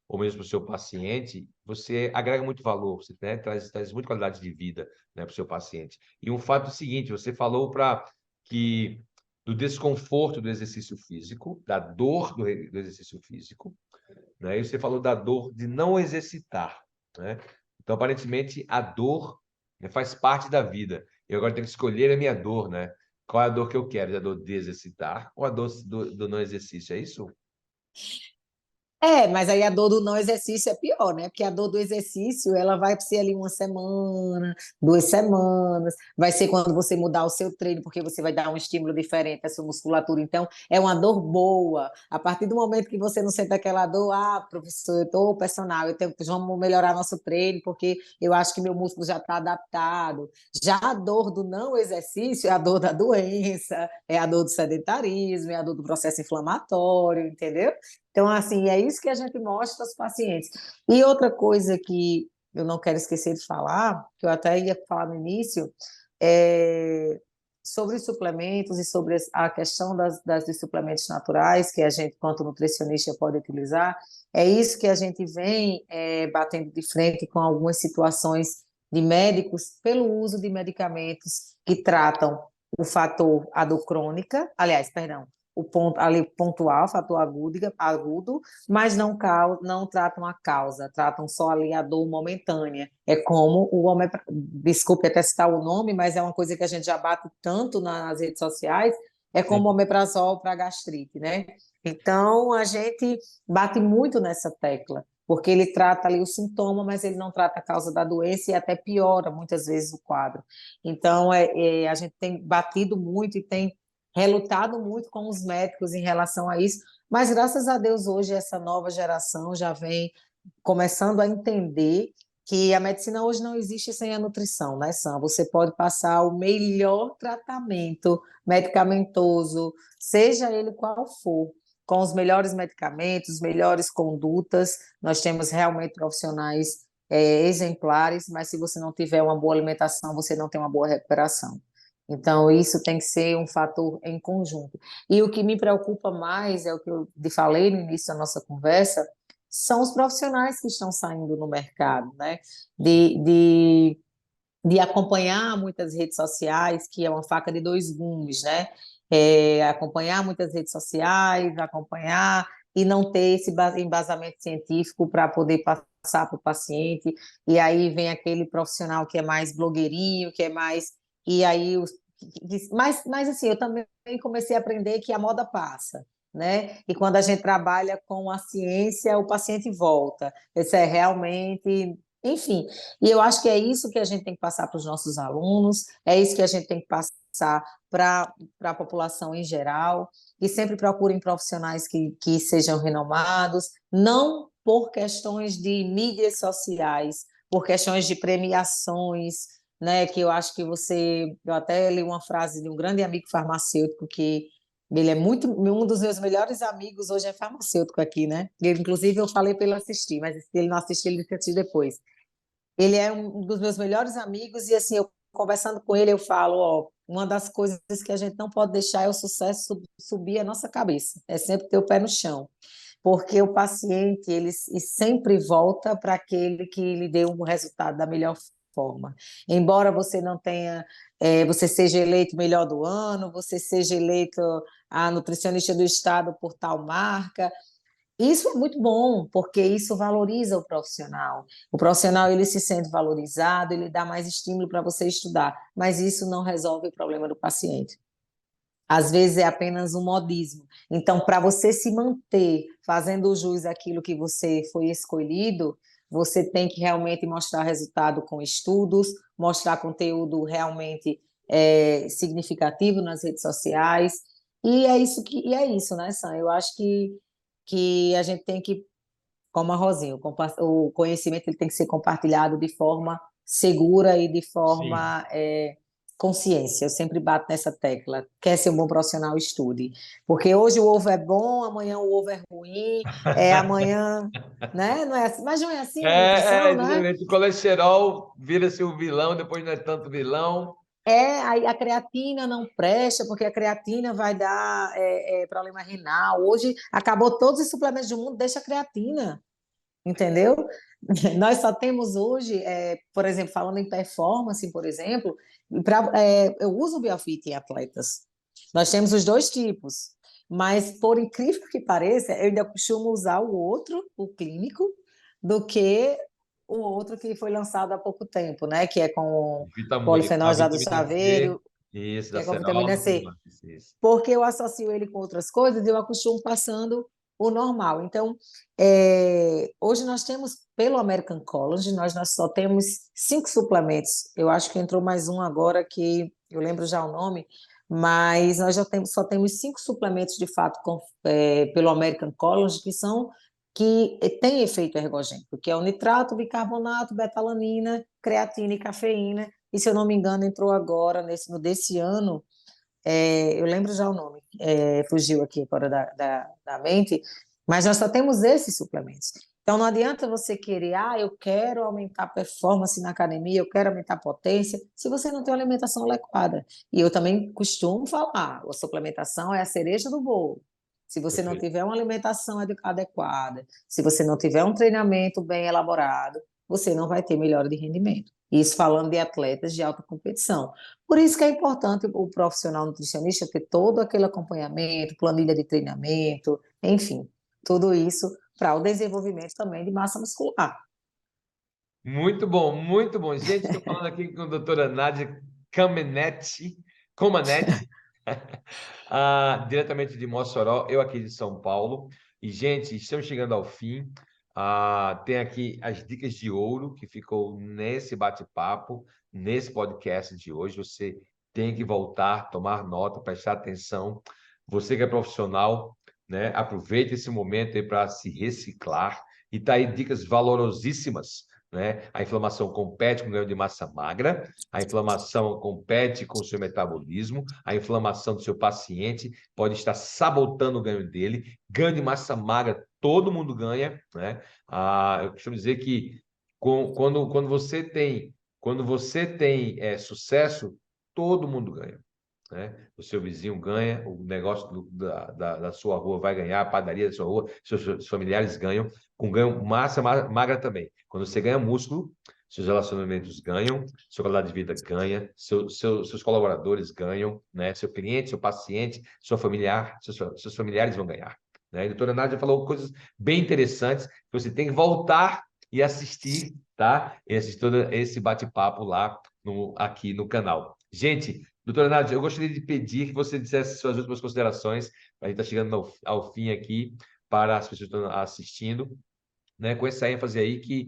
ou mesmo para o seu paciente, você agrega muito valor, você, né, traz muita qualidade de vida, né, para o seu paciente. E um fato é o seguinte, você falou que do desconforto do exercício físico, da dor do exercício físico, né? E você falou da dor de não exercitar, né? Então, aparentemente, a dor, né, faz parte da vida. Eu agora tenho que escolher a minha dor, né? Qual é a dor que eu quero? É a dor de exercitar ou a dor do não exercício? É isso? É, mas aí a dor do não exercício é pior, né? Porque a dor do exercício, ela vai ser ali uma semana, 2 semanas, vai ser quando você mudar o seu treino, porque você vai dar um estímulo diferente à sua musculatura. Então, é uma dor boa. A partir do momento que você não sente aquela dor, professor, eu estou personal, vamos melhorar nosso treino, porque eu acho que meu músculo já está adaptado. Já a dor do não exercício é a dor da doença, é a dor do sedentarismo, é a dor do processo inflamatório, entendeu? Então, assim, é isso que a gente mostra aos pacientes. E outra coisa que eu não quero esquecer de falar, que eu até ia falar no início, é sobre os suplementos e sobre a questão dos suplementos naturais que a gente, quanto nutricionista, pode utilizar. É isso que a gente vem batendo de frente com algumas situações de médicos pelo uso de medicamentos que tratam o fator, a dor crônica, aliás, perdão, o ponto ali pontual, fator agudo, mas não tratam a causa, tratam só ali a dor momentânea. É como desculpe até citar o nome, mas é uma coisa que a gente já bate tanto nas redes sociais, é como o Sim. omeprazol para gastrite, né? Então a gente bate muito nessa tecla, porque ele trata ali o sintoma, mas ele não trata a causa da doença e até piora muitas vezes o quadro. Então a gente tem batido muito e tem relutado muito com os médicos em relação a isso, mas graças a Deus hoje essa nova geração já vem começando a entender que a medicina hoje não existe sem a nutrição, né, Sam? Você pode passar o melhor tratamento medicamentoso, seja ele qual for, com os melhores medicamentos, melhores condutas. Nós temos realmente profissionais exemplares, mas se você não tiver uma boa alimentação, você não tem uma boa recuperação. Então, isso tem que ser um fator em conjunto. E o que me preocupa mais é o que eu falei no início da nossa conversa, são os profissionais que estão saindo no mercado, né? De, de, de acompanhar muitas redes sociais, que é uma faca de dois gumes, né? Acompanhar muitas redes sociais, acompanhar e não ter esse embasamento científico para poder passar para o paciente. E aí vem aquele profissional que é mais blogueirinho, que é mais. E aí mas assim, eu também comecei a aprender que a moda passa, né? E quando a gente trabalha com a ciência, o paciente volta. Isso é realmente, enfim. E eu acho que é isso que a gente tem que passar para os nossos alunos, é isso que a gente tem que passar para a população em geral, e sempre procurem profissionais que sejam renomados, não por questões de mídias sociais, por questões de premiações, né, que eu acho que eu até li uma frase de um grande amigo farmacêutico que ele é um dos meus melhores amigos hoje é farmacêutico aqui, né? Ele, inclusive eu falei para ele assistir, mas se ele não assistir, ele assistir depois. Ele é um dos meus melhores amigos e assim, eu conversando com ele, eu falo, ó, uma das coisas que a gente não pode deixar é o sucesso subir a nossa cabeça. É sempre ter o pé no chão. Porque o paciente, ele sempre volta para aquele que lhe deu um resultado da melhor forma. Embora você não tenha, você seja eleito melhor do ano, você seja eleito a nutricionista do estado por tal marca, isso é muito bom, porque isso valoriza o profissional. O profissional ele se sente valorizado, ele dá mais estímulo para você estudar, mas isso não resolve o problema do paciente. Às vezes é apenas um modismo. Então, para você se manter fazendo jus àquilo que você foi escolhido, você tem que realmente mostrar resultado com estudos, mostrar conteúdo realmente significativo nas redes sociais. E é isso, né, Sam? Eu acho que a gente tem que, como a Rosinha, o conhecimento ele tem que ser compartilhado de forma segura e de Sim. forma consciência. Eu sempre bato nessa tecla. Quer ser um bom profissional, estude. Porque hoje o ovo é bom, amanhã o ovo é ruim, amanhã, né? Não é assim, mas não é assim na nutrição, né? Exatamente. O colesterol vira-se o vilão, depois não é tanto vilão. Aí a creatina não presta, porque a creatina vai dar problema renal. Hoje acabou todos os suplementos do mundo, deixa a creatina. Entendeu? Nós só temos hoje, por exemplo, falando em performance, por exemplo, eu uso o Biofit em atletas. Nós temos os dois tipos, mas por incrível que pareça, eu ainda costumo usar o outro, o clínico, do que o outro que foi lançado há pouco tempo, né? Que é com A polifenol já do vitamina C. chaveiro. Isso, que da é com vitamina acerola. C, Isso. porque eu associo ele com outras coisas e eu acostumo passando o normal. Então, hoje nós temos, pelo American College, nós só temos 5 suplementos. Eu acho que entrou mais um agora que eu lembro já o nome, mas nós só temos 5 suplementos de fato pelo American College que têm efeito ergogênico, que é o nitrato, bicarbonato, betalanina, creatina e cafeína. E se eu não me engano, entrou agora no desse ano, eu lembro já o nome, fugiu aqui agora da mente, mas nós só temos esses suplementos. Então, não adianta você querer, eu quero aumentar a performance na academia, eu quero aumentar a potência, se você não tem uma alimentação adequada. E eu também costumo falar, a suplementação é a cereja do bolo. Se você não Perfeito. tiver uma alimentação adequada, se você não tiver um treinamento bem elaborado, você não vai ter melhora de rendimento. Isso falando de atletas de alta competição. Por isso que é importante o profissional nutricionista ter todo aquele acompanhamento, planilha de treinamento, enfim, tudo isso para o desenvolvimento também de massa muscular. Muito bom, muito bom. Gente, estou falando aqui com a doutora Nádia Comanetti, diretamente de Mossoró, eu aqui de São Paulo. E, gente, estamos chegando ao fim. Tem aqui as dicas de ouro que ficou nesse bate-papo, nesse podcast de hoje. Você tem que voltar, tomar nota, prestar atenção. Você que é profissional, né? Aproveite esse momento aí para se reciclar. E tá aí dicas valorosíssimas, né? A inflamação compete com o ganho de massa magra, a inflamação compete com o seu metabolismo, a inflamação do seu paciente pode estar sabotando o ganho dele. Ganho de massa magra, todo mundo ganha, né? Eu costumo dizer que quando você tem sucesso, todo mundo ganha, né? O seu vizinho ganha, o negócio da sua rua vai ganhar, a padaria da sua rua, seus familiares ganham, com ganho massa magra também. Quando você ganha músculo, seus relacionamentos ganham, sua qualidade de vida ganha, seus colaboradores ganham, né? Seu cliente, seu paciente, seus familiares vão ganhar, né? A doutora Nádia falou coisas bem interessantes que você tem que voltar e assistir, tá? Todo esse bate-papo lá aqui no canal. Gente, doutora Nádia, eu gostaria de pedir que você dissesse suas últimas considerações. A gente está chegando ao fim aqui para as pessoas que estão assistindo, né? Com essa ênfase aí que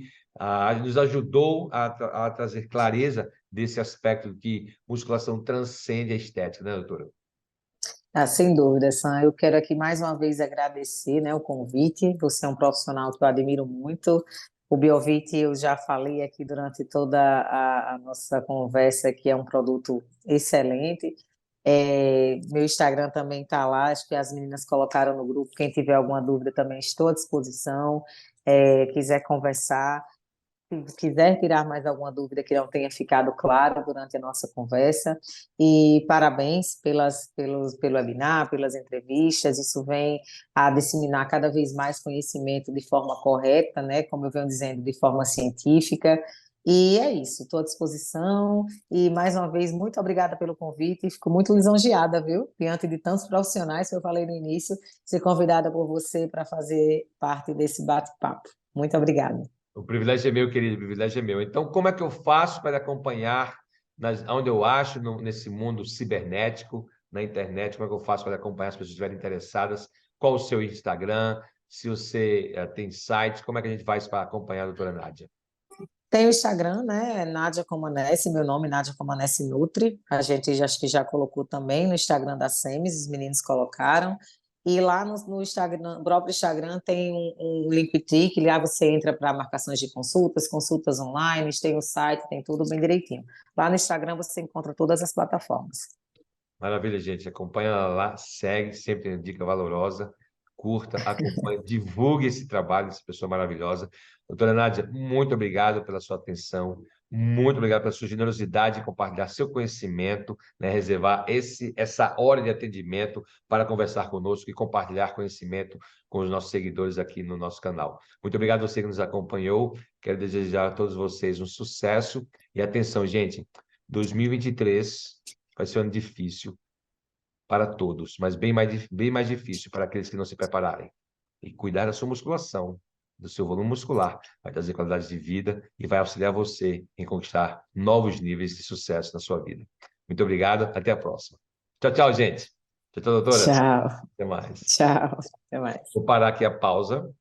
nos ajudou a trazer clareza desse aspecto que musculação transcende a estética, né, doutora? Sem dúvida, Sam. Eu quero aqui mais uma vez agradecer, né, o convite. Você é um profissional que eu admiro muito. O Biovit, eu já falei aqui durante toda a nossa conversa, que é um produto excelente. Meu Instagram também está lá, acho que as meninas colocaram no grupo. Quem tiver alguma dúvida também estou à disposição. Quiser conversar. Se quiser tirar mais alguma dúvida que não tenha ficado claro durante a nossa conversa. E parabéns pelo webinar, pelas entrevistas. Isso vem a disseminar cada vez mais conhecimento de forma correta, né? Como eu venho dizendo, de forma científica. E é isso, estou à disposição. E mais uma vez, muito obrigada pelo convite. Fico muito lisonjeada, viu? Diante de tantos profissionais que eu falei no início, ser convidada por você para fazer parte desse bate-papo. Muito obrigada. O privilégio é meu, querido, o privilégio é meu. Então, como é que eu faço para acompanhar onde eu acho, nesse mundo cibernético, na internet, como é que eu faço para acompanhar as pessoas que estiverem interessadas? Qual o seu Instagram? Se você tem site, como é que a gente faz para acompanhar a doutora Nádia? Tem o Instagram, né? Nádia Comaneci, meu nome, Nádia Comaneci Nutri. A gente acho que já colocou também no Instagram da SEMES, os meninos colocaram. E lá no Instagram, no próprio Instagram tem um Linktree, que lá você entra para marcações de consultas online, tem o site, tem tudo bem direitinho. Lá no Instagram você encontra todas as plataformas. Maravilha, gente. Acompanha ela lá, segue, sempre tem dica valorosa. Curta, acompanhe, divulgue esse trabalho dessa pessoa maravilhosa. Doutora Nádia, muito obrigado pela sua atenção, muito obrigado pela sua generosidade de compartilhar seu conhecimento, né, reservar essa hora de atendimento para conversar conosco e compartilhar conhecimento com os nossos seguidores aqui no nosso canal. Muito obrigado a você que nos acompanhou. Quero desejar a todos vocês um sucesso e atenção, gente. 2023 vai ser um ano difícil para todos, mas bem mais difícil para aqueles que não se prepararem. E cuidar da sua musculação, do seu volume muscular, vai trazer qualidade de vida e vai auxiliar você em conquistar novos níveis de sucesso na sua vida. Muito obrigado, até a próxima. Tchau, tchau, gente. Tchau, tchau, doutora. Tchau, Até mais. tchau. Até mais. Vou parar aqui a pausa.